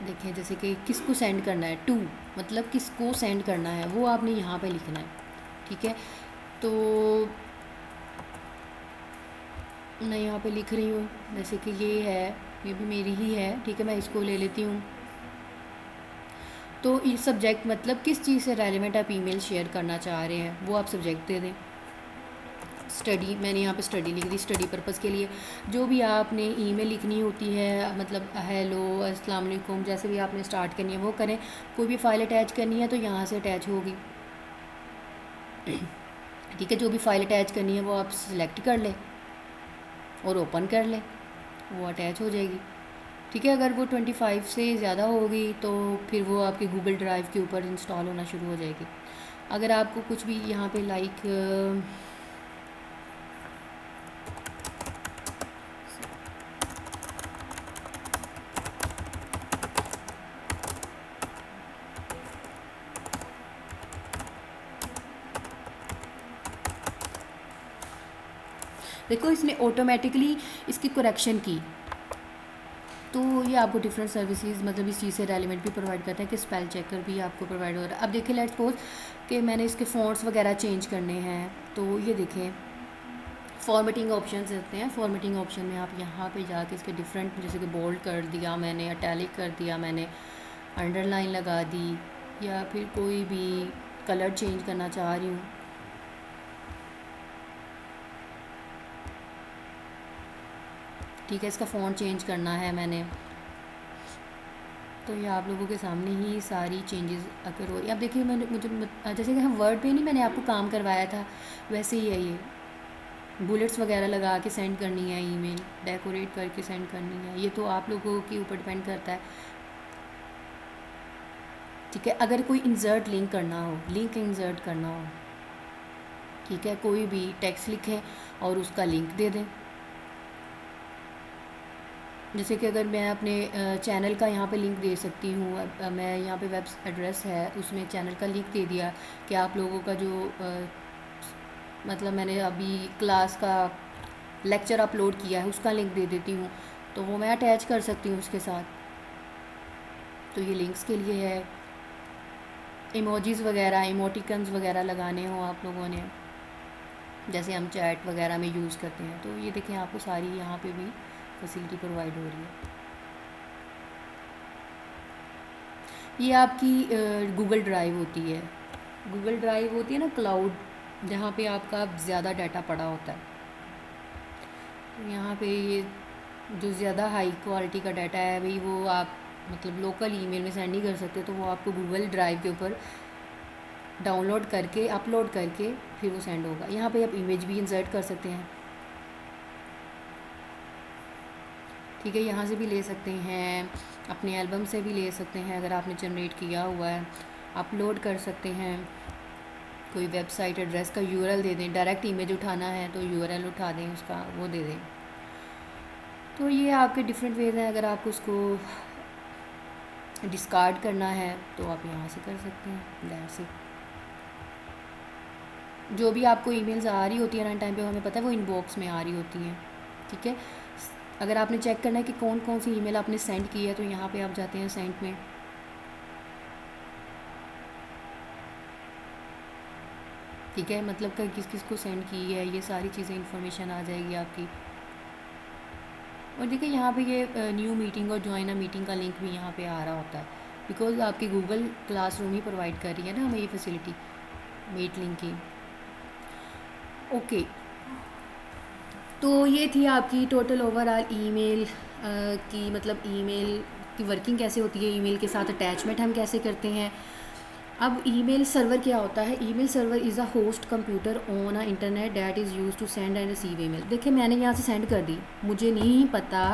देखें जैसे कि किसको सेंड करना है, टू मतलब किसको सेंड करना है वो आपने यहाँ पे लिखना है, ठीक है। तो मैं यहाँ पे लिख रही हूँ, जैसे कि ये भी मेरी ही है, ठीक है, मैं इसको ले लेती हूँ। तो ये सब्जेक्ट मतलब किस चीज़ से रेलिवेंट आप ईमेल शेयर करना चाह रहे हैं वो आप सब्जेक्ट दे दें। स्टडी, मैंने यहाँ पे स्टडी लिख दी, स्टडी पर्पज़ के लिए। जो भी आपने ईमेल लिखनी होती है, मतलब हेलो, अस्सलाम वालेकुम, जैसे भी आपने स्टार्ट करनी है वो करें। कोई भी फाइल अटैच करनी है तो यहाँ से अटैच होगी, ठीक है। जो भी फाइल अटैच करनी है वो आप सिलेक्ट कर लें और ओपन कर लें, वो अटैच हो जाएगी, ठीक है। अगर वो 25 से ज़्यादा होगी तो फिर वो आपके गूगल ड्राइव के ऊपर इंस्टॉल होना शुरू हो जाएगी। अगर आपको कुछ भी यहाँ पे लाइक देखो इसने ऑटोमेटिकली इसकी करेक्शन की। तो ये आपको डिफरेंट सर्विसेज मतलब इस चीज़ से रेलिवेंट भी प्रोवाइड करते हैं कि स्पेल चेकर भी आपको प्रोवाइड हो रहा है। अब देखिए लेट्स सपोज कि मैंने इसके फ़ॉन्ट्स वगैरह चेंज करने हैं, तो ये देखें फॉर्मेटिंग ऑप्शन रहते हैं। फॉर्मेटिंग ऑप्शन में आप यहाँ पे जाके इसके डिफरेंट, जैसे कि बोल्ड कर दिया मैंने, इटैलिक कर दिया मैंने, अंडरलाइन लगा दी, या फिर कोई भी कलर चेंज करना चाह रही हूँ, ठीक है, इसका फ़ॉन्ट चेंज करना है मैंने, तो ये आप लोगों के सामने ही सारी चेंजेस अगर हो रही है। अब देखिए मुझे जैसे कि हम वर्ड पे नहीं मैंने आपको काम करवाया था, वैसे ही है ये, बुलेट्स वगैरह लगा के सेंड करनी है ईमेल, डेकोरेट करके सेंड करनी है, ये तो आप लोगों के ऊपर डिपेंड करता है, ठीक है। अगर कोई इंसर्ट लिंक करना हो, लिंक इंसर्ट करना हो, ठीक है, कोई भी टेक्स्ट लिखें और उसका लिंक दे दें। जैसे कि अगर मैं अपने चैनल का यहाँ पे लिंक दे सकती हूँ, मैं यहाँ पे वेब एड्रेस है उसमें चैनल का लिंक दे दिया कि आप लोगों का जो मतलब मैंने अभी क्लास का लेक्चर अपलोड किया है उसका लिंक दे देती हूँ, तो वो मैं अटैच कर सकती हूँ उसके साथ। तो ये लिंक्स के लिए है। इमोजीज़ वगैरह, इमोटिकन्स वगैरह लगाने हो आप लोगों ने, जैसे हम चैट वगैरह में यूज़ करते हैं, तो ये देखें आपको सारी यहाँ पे भी फैसिलिटी प्रोवाइड हो रही है। ये आपकी गूगल ड्राइव होती है, गूगल ड्राइव होती है ना क्लाउड, जहाँ पे आपका ज़्यादा डाटा पड़ा होता है। तो यहाँ पे ये जो ज़्यादा हाई क्वालिटी का डाटा है भाई वो आप मतलब लोकल ईमेल में सेंड नहीं कर सकते, तो वो आपको गूगल ड्राइव के ऊपर डाउनलोड करके अपलोड करके फिर वो सेंड होगा। यहाँ पे आप इमेज भी इंसर्ट कर सकते हैं, ठीक है, यहाँ से भी ले सकते हैं, अपने एल्बम से भी ले सकते हैं अगर आपने जनरेट किया हुआ है, अपलोड कर सकते हैं। कोई वेबसाइट एड्रेस का यूआरएल दे दें, डायरेक्ट इमेज उठाना है तो यूआरएल उठा दें, उसका वो दे दें। तो ये आपके डिफरेंट वेज हैं। अगर आपको उसको डिस्कार्ड करना है तो आप यहाँ से कर सकते हैं। That's it. जो भी आपको ईमेल्स आ रही होती है रन टाइम पे, हमें पता है वो इनबॉक्स में आ रही होती हैं, ठीक है। अगर आपने चेक करना है कि कौन कौन सी ईमेल आपने सेंड की है, तो यहाँ पे आप जाते हैं सेंड में, ठीक है, मतलब कि किस किस को सेंड की है, ये सारी चीज़ें इन्फॉर्मेशन आ जाएगी आपकी। और देखिए यहाँ पे ये न्यू मीटिंग और ज्वाइन अ मीटिंग का लिंक भी यहाँ पे आ रहा होता है, बिकॉज आपकी गूगल क्लासरूम ही प्रोवाइड कर रही है ना हमें ये फैसिलिटी मीट लिंक की। ओके, तो ये थी आपकी टोटल ओवरऑल ईमेल की, मतलब ईमेल की वर्किंग कैसे होती है, ईमेल के साथ अटैचमेंट हम कैसे करते हैं। अब ईमेल सर्वर क्या होता है? Email server is a host computer on a internet that is use to send and receive email. देखिए मैंने यहाँ से सेंड कर दी, मुझे नहीं पता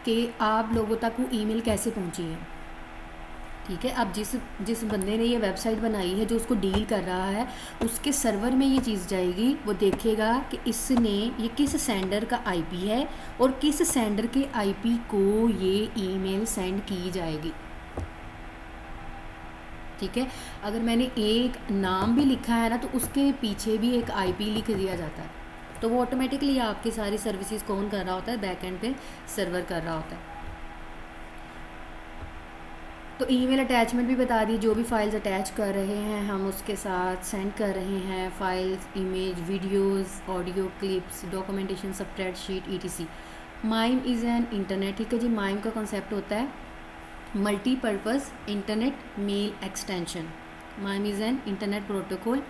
कि आप लोगों तक वो ईमेल कैसे पहुँची है, ठीक है। अब जिस बंदे ने ये वेबसाइट बनाई है, जो उसको डील कर रहा है, उसके सर्वर में ये चीज़ जाएगी, वो देखेगा कि इसने ये किस सेंडर का आईपी है और किस सेंडर के आईपी को ये ईमेल सेंड की जाएगी, ठीक है। अगर मैंने एक नाम भी लिखा है ना, तो उसके पीछे भी एक आईपी लिख दिया जाता है, तो वो ऑटोमेटिकली आपकी सारी सर्विसेज कौन कर रहा होता है? बैक एंड पे सर्वर कर रहा होता है। तो ईमेल अटैचमेंट भी बता दी, जो भी फाइल्स अटैच कर रहे हैं हम उसके साथ सेंड कर रहे हैं, files, image, videos, audio clips, documentation, spreadsheet, ETC. MIME is an internet, ठीक है जी। माइम का कॉन्सेप्ट होता है multipurpose internet mail extension. MIME is an internet protocol,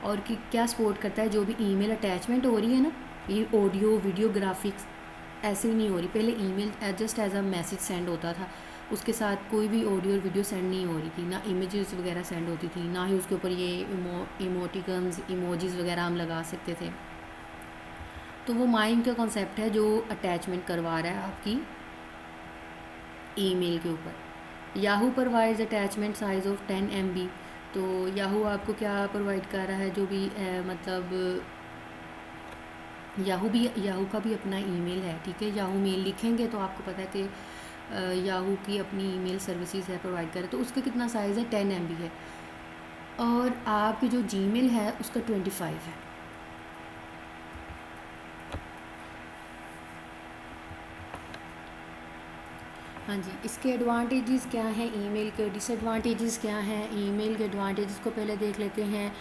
और कि क्या सपोर्ट करता है, जो भी ईमेल अटैचमेंट हो रही है ना, ये ऑडियो वीडियो ग्राफिक्स ऐसे ही नहीं हो रही। पहले email just as a message send होता था, उसके साथ कोई भी ऑडियो और वीडियो सेंड नहीं हो रही थी, ना इमेजेस वगैरह सेंड होती थी, ना ही उसके ऊपर ये इमोटिकन्स, इमोजीज़ वगैरह हम लगा सकते थे। तो वो माइम का कॉन्सेप्ट है जो अटैचमेंट करवा रहा है आपकी ईमेल के ऊपर। Yahoo provides attachment size of 10 MB। तो याहू आपको क्या प्रोवाइड कर रहा है, जो भी मतलब याहू का भी अपना ईमेल है, ठीक है। याहू मेल लिखेंगे तो आपको पता है कि याहू की अपनी ईमेल सर्विसेज है प्रोवाइड करे, तो उसका कितना साइज़ है? 10 MB है। और आपकी जो जीमेल है उसका 25 है। हाँ जी, इसके एडवांटेजेस क्या हैं, ईमेल के डिसएडवांटेजेस क्या हैं। ईमेल के एडवांटेजेस को पहले देख लेते हैं।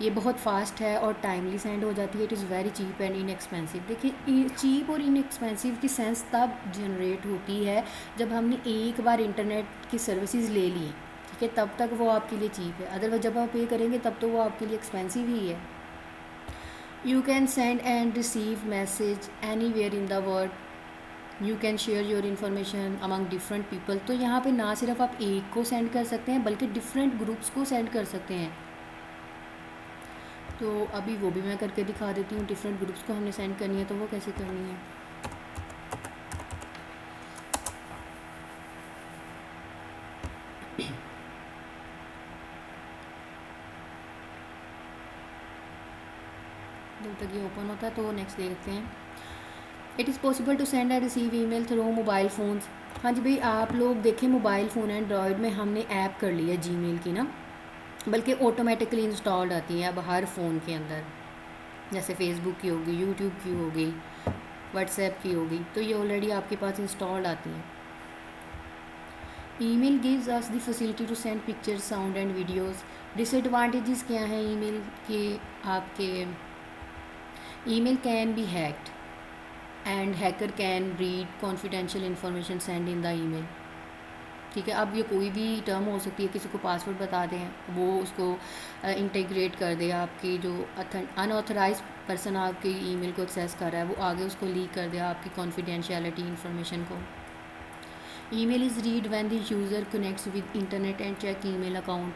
ये बहुत फास्ट है और टाइमली सेंड हो जाती है। It is very cheap and inexpensive. देखिए, चीप और इनएक्सपेंसिव की सेंस तब जनरेट होती है जब हमने एक बार इंटरनेट की सर्विसेज ले ली, ठीक है, तब तक वो आपके लिए चीप है। अदरवाइज जब आप पे करेंगे तब तो वो आपके लिए एक्सपेंसिव ही है। You can send and receive message anywhere in the world. You can share your information among different people. तो यहाँ पे ना सिर्फ आप एक को सेंड कर सकते हैं बल्कि डिफरेंट ग्रुप्स को सेंड कर सकते हैं। तो अभी वो भी मैं करके दिखा देती हूँ। डिफरेंट ग्रुप्स को हमने सेंड करनी है तो वो कैसे करनी है। जब तक ये ओपन होता है तो नेक्स्ट देखते हैं। It is possible to send and receive email through mobile phones. हाँ जी भाई, आप लोग देखें मोबाइल फ़ोन एंड्रॉयड में हमने ऐप कर ली है जीमेल की ना, बल्कि ऑटोमेटिकली इंस्टॉल्ड आती है अब हर फ़ोन के अंदर। जैसे फेसबुक की होगी, यूट्यूब की होगी, व्हाट्सएप की होगी, तो ये ऑलरेडी आपके पास इंस्टॉल्ड आती हैं। Email gives us the facility to send pictures, sound and videos. Disadvantages क्या हैं ईमेल के आपके। Email can be hacked and hacker can read confidential information send in the email. ठीक है, अब ये कोई भी टर्म हो सकती है, किसी को पासवर्ड बता दें, वो उसको इंटीग्रेट कर दे, आपकी जो अनऑथराइज पर्सन आपकी ईमेल को एक्सेस कर रहा है वो आगे उसको लीक कर दे आपकी कॉन्फिडेंशियलिटी इंफॉर्मेशन को। Email is read when the user connects with internet and check email account.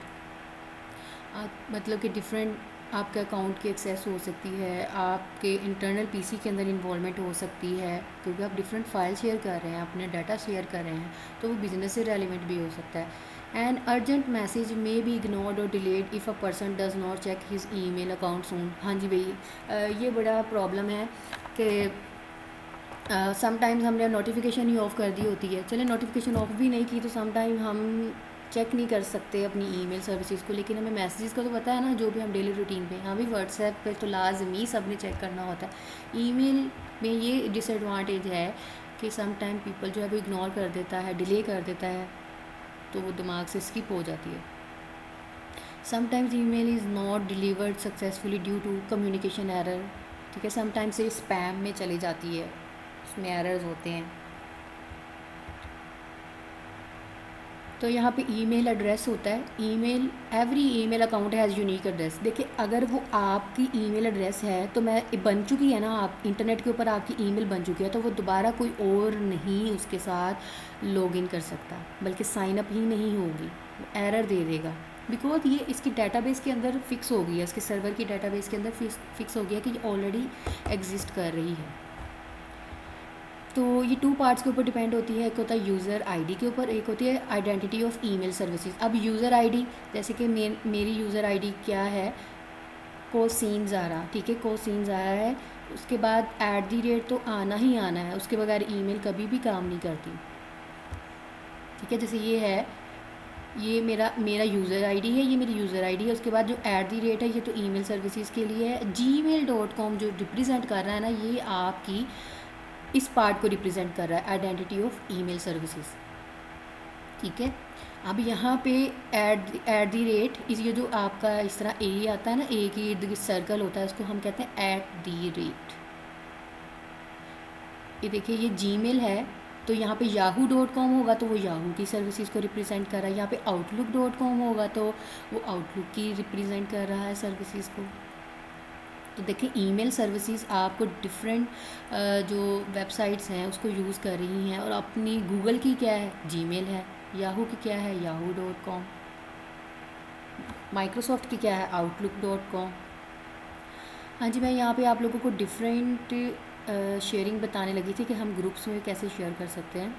मतलब कि डिफरेंट आपके अकाउंट की एक्सेस हो सकती है, आपके इंटरनल पीसी के अंदर इन्वॉल्वमेंट हो सकती है, क्योंकि आप डिफरेंट फाइल शेयर कर रहे हैं, अपने डाटा शेयर कर रहे हैं, तो वो बिजनेस से रेलिवेंट भी हो सकता है। And urgent message may be ignored और delayed if a person does not check his email account soon. हाँ जी भाई, ये बड़ा प्रॉब्लम है कि समटाइम्स हमने नोटिफिकेशन ही ऑफ़ कर दी होती है। चले नोटिफिकेशन ऑफ भी नहीं की तो समटाइम हम चेक नहीं कर सकते अपनी ईमेल सर्विसेज को, लेकिन हमें मैसेजेस का तो पता है ना, जो भी हम डेली रूटीन पे। हाँ भी व्हाट्सएप पे तो लाजमी सब ने चेक करना होता है। ईमेल में ये डिसएडवांटेज है कि सम टाइम पीपल जो है वो इग्नोर कर देता है, डिले कर देता है, तो वो दिमाग से स्किप हो जाती है। Sometimes email is not delivered successfully due to communication error. ठीक है, समटाइम्स ये स्पैम में चली जाती है, उसमें एरर्स होते हैं। तो यहाँ पे ईमेल एड्रेस होता है। Email, every email account has unique address. देखिए, अगर वो आपकी ईमेल एड्रेस है तो मैं बन चुकी है ना, आप इंटरनेट के ऊपर आपकी ईमेल बन चुकी है, तो वो दोबारा कोई और नहीं उसके साथ लॉगिन कर सकता, बल्कि साइन अप ही नहीं होगी, एरर दे देगा। बिकॉज ये इसकी डाटाबेस के अंदर फिक्स हो गई है, इसके सर्वर की डाटाबेस के अंदर फिक्स हो गया कि ये ऑलरेडी एग्जिस्ट कर रही है। तो ये 2 पार्ट्स के ऊपर डिपेंड होती है। एक होता है यूज़र आईडी के ऊपर, एक होती है आइडेंटिटी ऑफ ईमेल सर्विसेज। अब यूज़र आईडी, जैसे कि मेरी यूज़र आईडी क्या है, कोसीन ज़ारा। ठीक है, कोसीन ज़ारा है, उसके बाद @ तो आना ही आना है, उसके बगैर ईमेल कभी भी काम नहीं करती। ठीक है, जैसे ये है, ये मेरा यूज़र आईडी है, ये मेरी यूज़र आईडी है। उसके बाद जो @ है ये तो ईमेल सर्विसेज के लिए है। gmail.com जो रिप्रेजेंट कर रहा है ना, ये आपकी इस पार्ट को रिप्रेजेंट कर रहा है, आइडेंटिटी ऑफ ईमेल सर्विसेज। ठीक है, अब यहाँ पे @ इस ये जो आपका इस तरह ए आता है ना, ए की इर्द गिर्द सर्कल होता है, उसको हम कहते हैं @। ये देखिए, ये जीमेल है तो यहाँ पे yahoo.com होगा तो वो याहू की सर्विसेज को रिप्रेजेंट कर रहा है। यहाँ पे outlook.com होगा तो वो आउटलुक की रिप्रेजेंट कर रहा है सर्विसेज को। तो देखिए, ईमेल सर्विसेज आपको डिफरेंट जो वेबसाइट्स हैं उसको यूज़ कर रही हैं, और अपनी गूगल की क्या है, जीमेल है, याहू की क्या है, yahoo.com, माइक्रोसॉफ्ट की क्या है, outlook.com। हाँ जी, मैं यहाँ पे आप लोगों को डिफरेंट शेयरिंग बताने लगी थी कि हम ग्रुप्स में कैसे शेयर कर सकते हैं।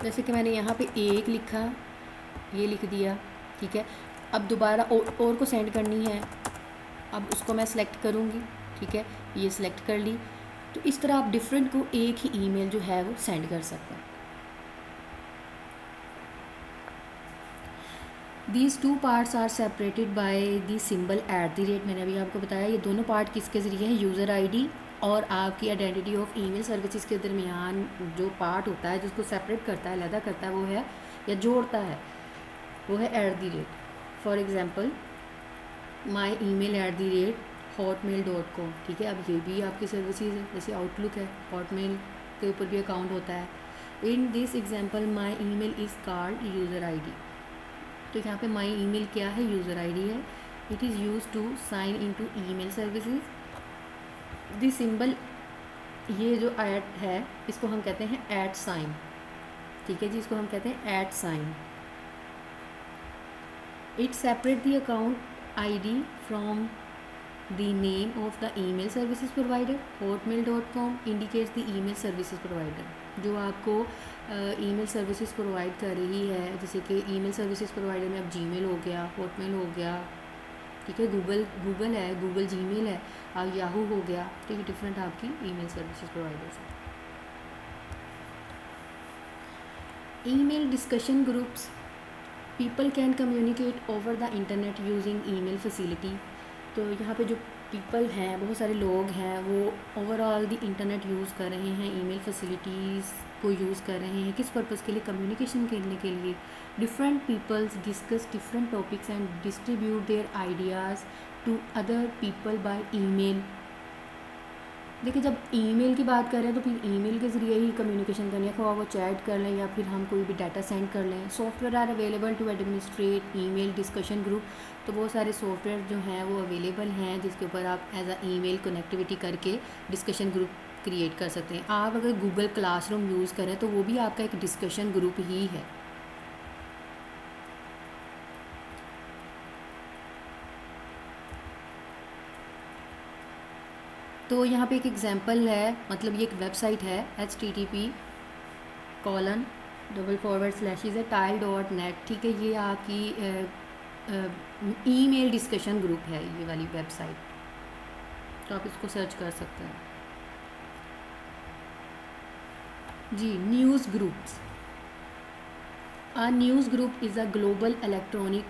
जैसे कि मैंने यहाँ पे एक लिखा, ये लिख दिया। ठीक है, अब दोबारा और को सेंड करनी है, अब उसको मैं सिलेक्ट करूँगी। ठीक है, ये सिलेक्ट कर ली। तो इस तरह आप डिफरेंट को एक ही ईमेल जो है वो सेंड कर सकते हैं। These two parts are separated by the symbol @, मैंने अभी आपको बताया ये दोनों पार्ट किसके ज़रिए हैं, यूज़र आईडी और आपकी आइडेंटिटी ऑफ ईमेल सर्विसेज के दरमियान जो पार्ट होता है जिसको सेपरेट करता है, अलहदा करता है, वो है या जोड़ता है, वो है @। For example my email @hotmail.com, ठीक है। अब ये भी आपकी सर्विसेज है, जैसे आउटलुक है, हॉटमेल के ऊपर भी अकाउंट होता है। In this example my email is called user ID. तो यहाँ पे माई email क्या है, यूज़र आईडी है। It is use to sign in to email services. This symbol, ये जो ऐट है इसको हम कहते हैं @, ठीक है जी, इसको हम कहते हैं @। It separate the account ID from the name of the email services provider. hotmail.com indicates the email services provider, जो आपको ईमेल सर्विसेज प्रोवाइड कर रही है, जैसे कि ईमेल सर्विसेज प्रोवाइडर में अब जीमेल हो गया, हॉटमेल हो गया, ठीक है, गूगल है, गूगल जीमेल है, और याहू हो गया, तो ये डिफरेंट आपकी ईमेल सर्विसेज प्रोवाइडर्स हैं। Email discussion groups, people can communicate over the internet using email facility. तो यहाँ पे जो पीपल हैं, बहुत सारे लोग हैं, वो ओवरऑल द इंटरनेट यूज़ कर रहे हैं, ईमेल फैसिलिटीज़ को यूज़ कर रहे हैं, किस पर्पज़ के लिए, कम्युनिकेशन करने के लिए। Different peoples discuss different topics and distribute their ideas to other people by email. देखिए, जब ईमेल की बात कर रहे हैं तो फिर ईमेल के ज़रिए ही कम्युनिकेशन करनी है, खो वो चैट कर लें या फिर हम कोई भी डाटा सेंड कर लें। Software are available to administrate email discussion group. तो बहुत सारे सॉफ्टवेयर जो हैं वो अवेलेबल हैं जिसके ऊपर आप एज अ ईमेल कनेक्टिविटी करके डिस्कशन ग्रुप क्रिएट कर सकते हैं। आप अगर गूगल क्लासरूम यूज़ करें तो वो भी आपका एक डिस्कशन ग्रुप ही है। तो यहाँ पे एक एग्जांपल है, मतलब ये एक वेबसाइट है http://tile.net, ठीक है। ये आपकी ईमेल डिस्कशन ग्रुप है, ये वाली वेबसाइट, तो आप इसको सर्च कर सकते हैं जी। News groups, a news group is a global electronic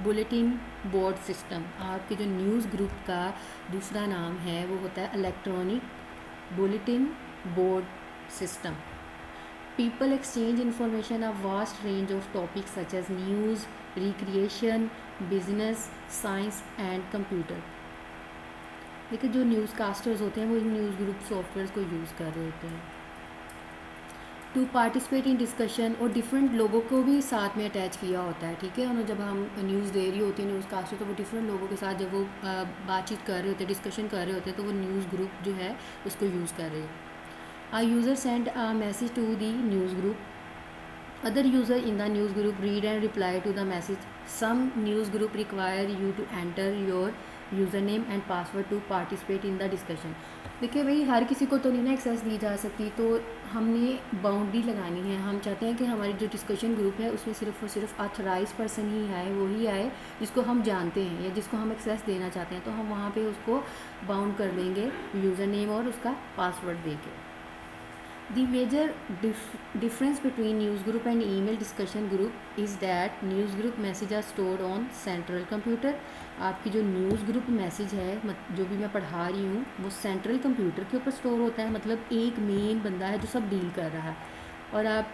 bulletin board system. आपके जो न्यूज़ ग्रुप का दूसरा नाम है वो होता है electronic bulletin board system. People exchange information a vast range of topics such as news, recreation, business, science and computer. देखिए, जो न्यूज़ कास्टर्स होते हैं वो इन न्यूज़ ग्रुप सॉफ्टवेयर को यूज़ कर रहे होते हैं टू पार्टिसिपेट इन डिस्कशन, और डिफरेंट लोगों को भी साथ में अटैच किया होता है, ठीक है। और जब हम न्यूज़ दे रही होती है न्यूज़ कास्टर, तो वो डिफरेंट लोगों के साथ जब वो बातचीत कर रहे होते हैं, डिस्कशन कर रहे होते हैं, तो वो न्यूज़ ग्रुप जो है उसको यूज़ कर रहे हैं। A user send a message to the news group, other user in the news group read and reply to the message. Some news group require you to enter your user name and password to participate in the discussion. देखिए भाई, हर किसी को तो नहीं ना access दी जा सकती, तो हमने बाउंड्री लगानी है। हम चाहते हैं कि हमारी जो डिस्कशन ग्रुप है उसमें सिर्फ और सिर्फ ऑथराइज पर्सन ही आए, वही आए जिसको हम जानते हैं या जिसको हम एक्सेस देना चाहते हैं, तो हम वहाँ पे उसको बाउंड कर देंगे यूज़र नेम और उसका पासवर्ड दे के। The major difference between news group and email discussion group is that news group message are stored on central computer। आपकी जो न्यूज़ ग्रुप मैसेज है, जो भी मैं पढ़ा रही हूँ, वो सेंट्रल कंप्यूटर के ऊपर स्टोर होता है, मतलब एक मेन बंदा है जो सब डील कर रहा है, और आप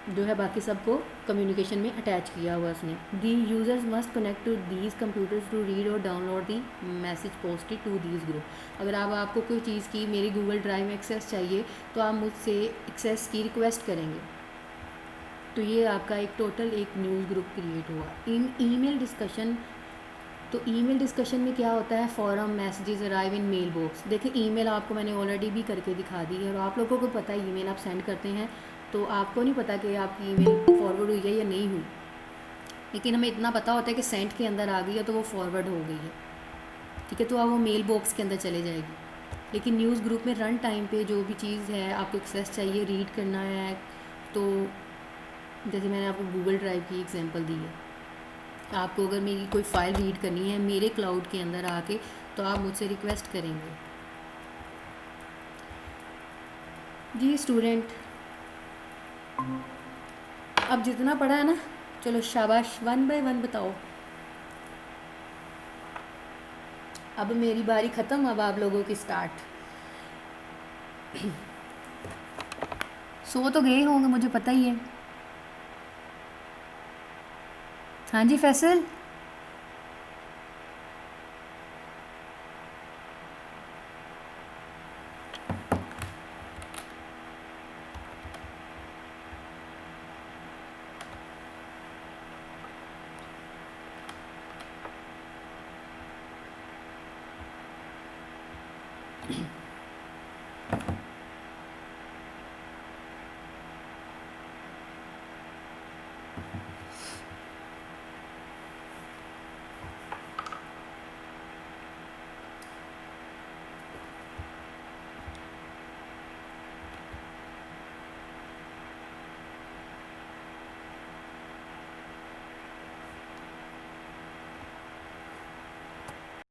जो है बाकी सबको कम्युनिकेशन में अटैच किया हुआ उसने। The users must connect to these computers to read और download the message posted to these group. अगर आपको कोई चीज़ की मेरी गूगल ड्राइव में एक्सेस चाहिए तो आप मुझसे एक्सेस की रिक्वेस्ट करेंगे, तो ये आपका एक टोटल एक न्यूज़ ग्रुप क्रिएट हुआ। इन ईमेल डिस्कशन, तो ईमेल डिस्कशन में क्या होता है, forum messages arrive in mailbox. देखिए, ईमेल आपको मैंने ऑलरेडी भी करके दिखा दी है, और आप लोगों को पता है ईमेल आप सेंड करते हैं तो आपको नहीं पता कि आपकी ईमेल फॉरवर्ड हुई है या नहीं हुई, लेकिन हमें इतना पता होता है कि सेंड के अंदर आ गई है तो वो फॉरवर्ड हो गई है, ठीक है। तो अब वो मेल बॉक्स के अंदर चले जाएगी। लेकिन न्यूज़ ग्रुप में रन टाइम पे जो भी चीज़ है, आपको एक्सेस चाहिए, रीड करना है, तो जैसे मैंने आपको गूगल ड्राइव की एग्जांपल दी है, आपको अगर मेरी कोई फ़ाइल रीड करनी है मेरे क्लाउड के अंदर आके, तो आप मुझसे रिक्वेस्ट करेंगे। जी स्टूडेंट, अब जितना पढ़ा है ना, चलो शाबाश, 1 बाय 1 बताओ। अब मेरी बारी ख़त्म, अब आप लोगों की स्टार्ट। सो तो गए होंगे, मुझे पता ही है। हाँ जी फैसल।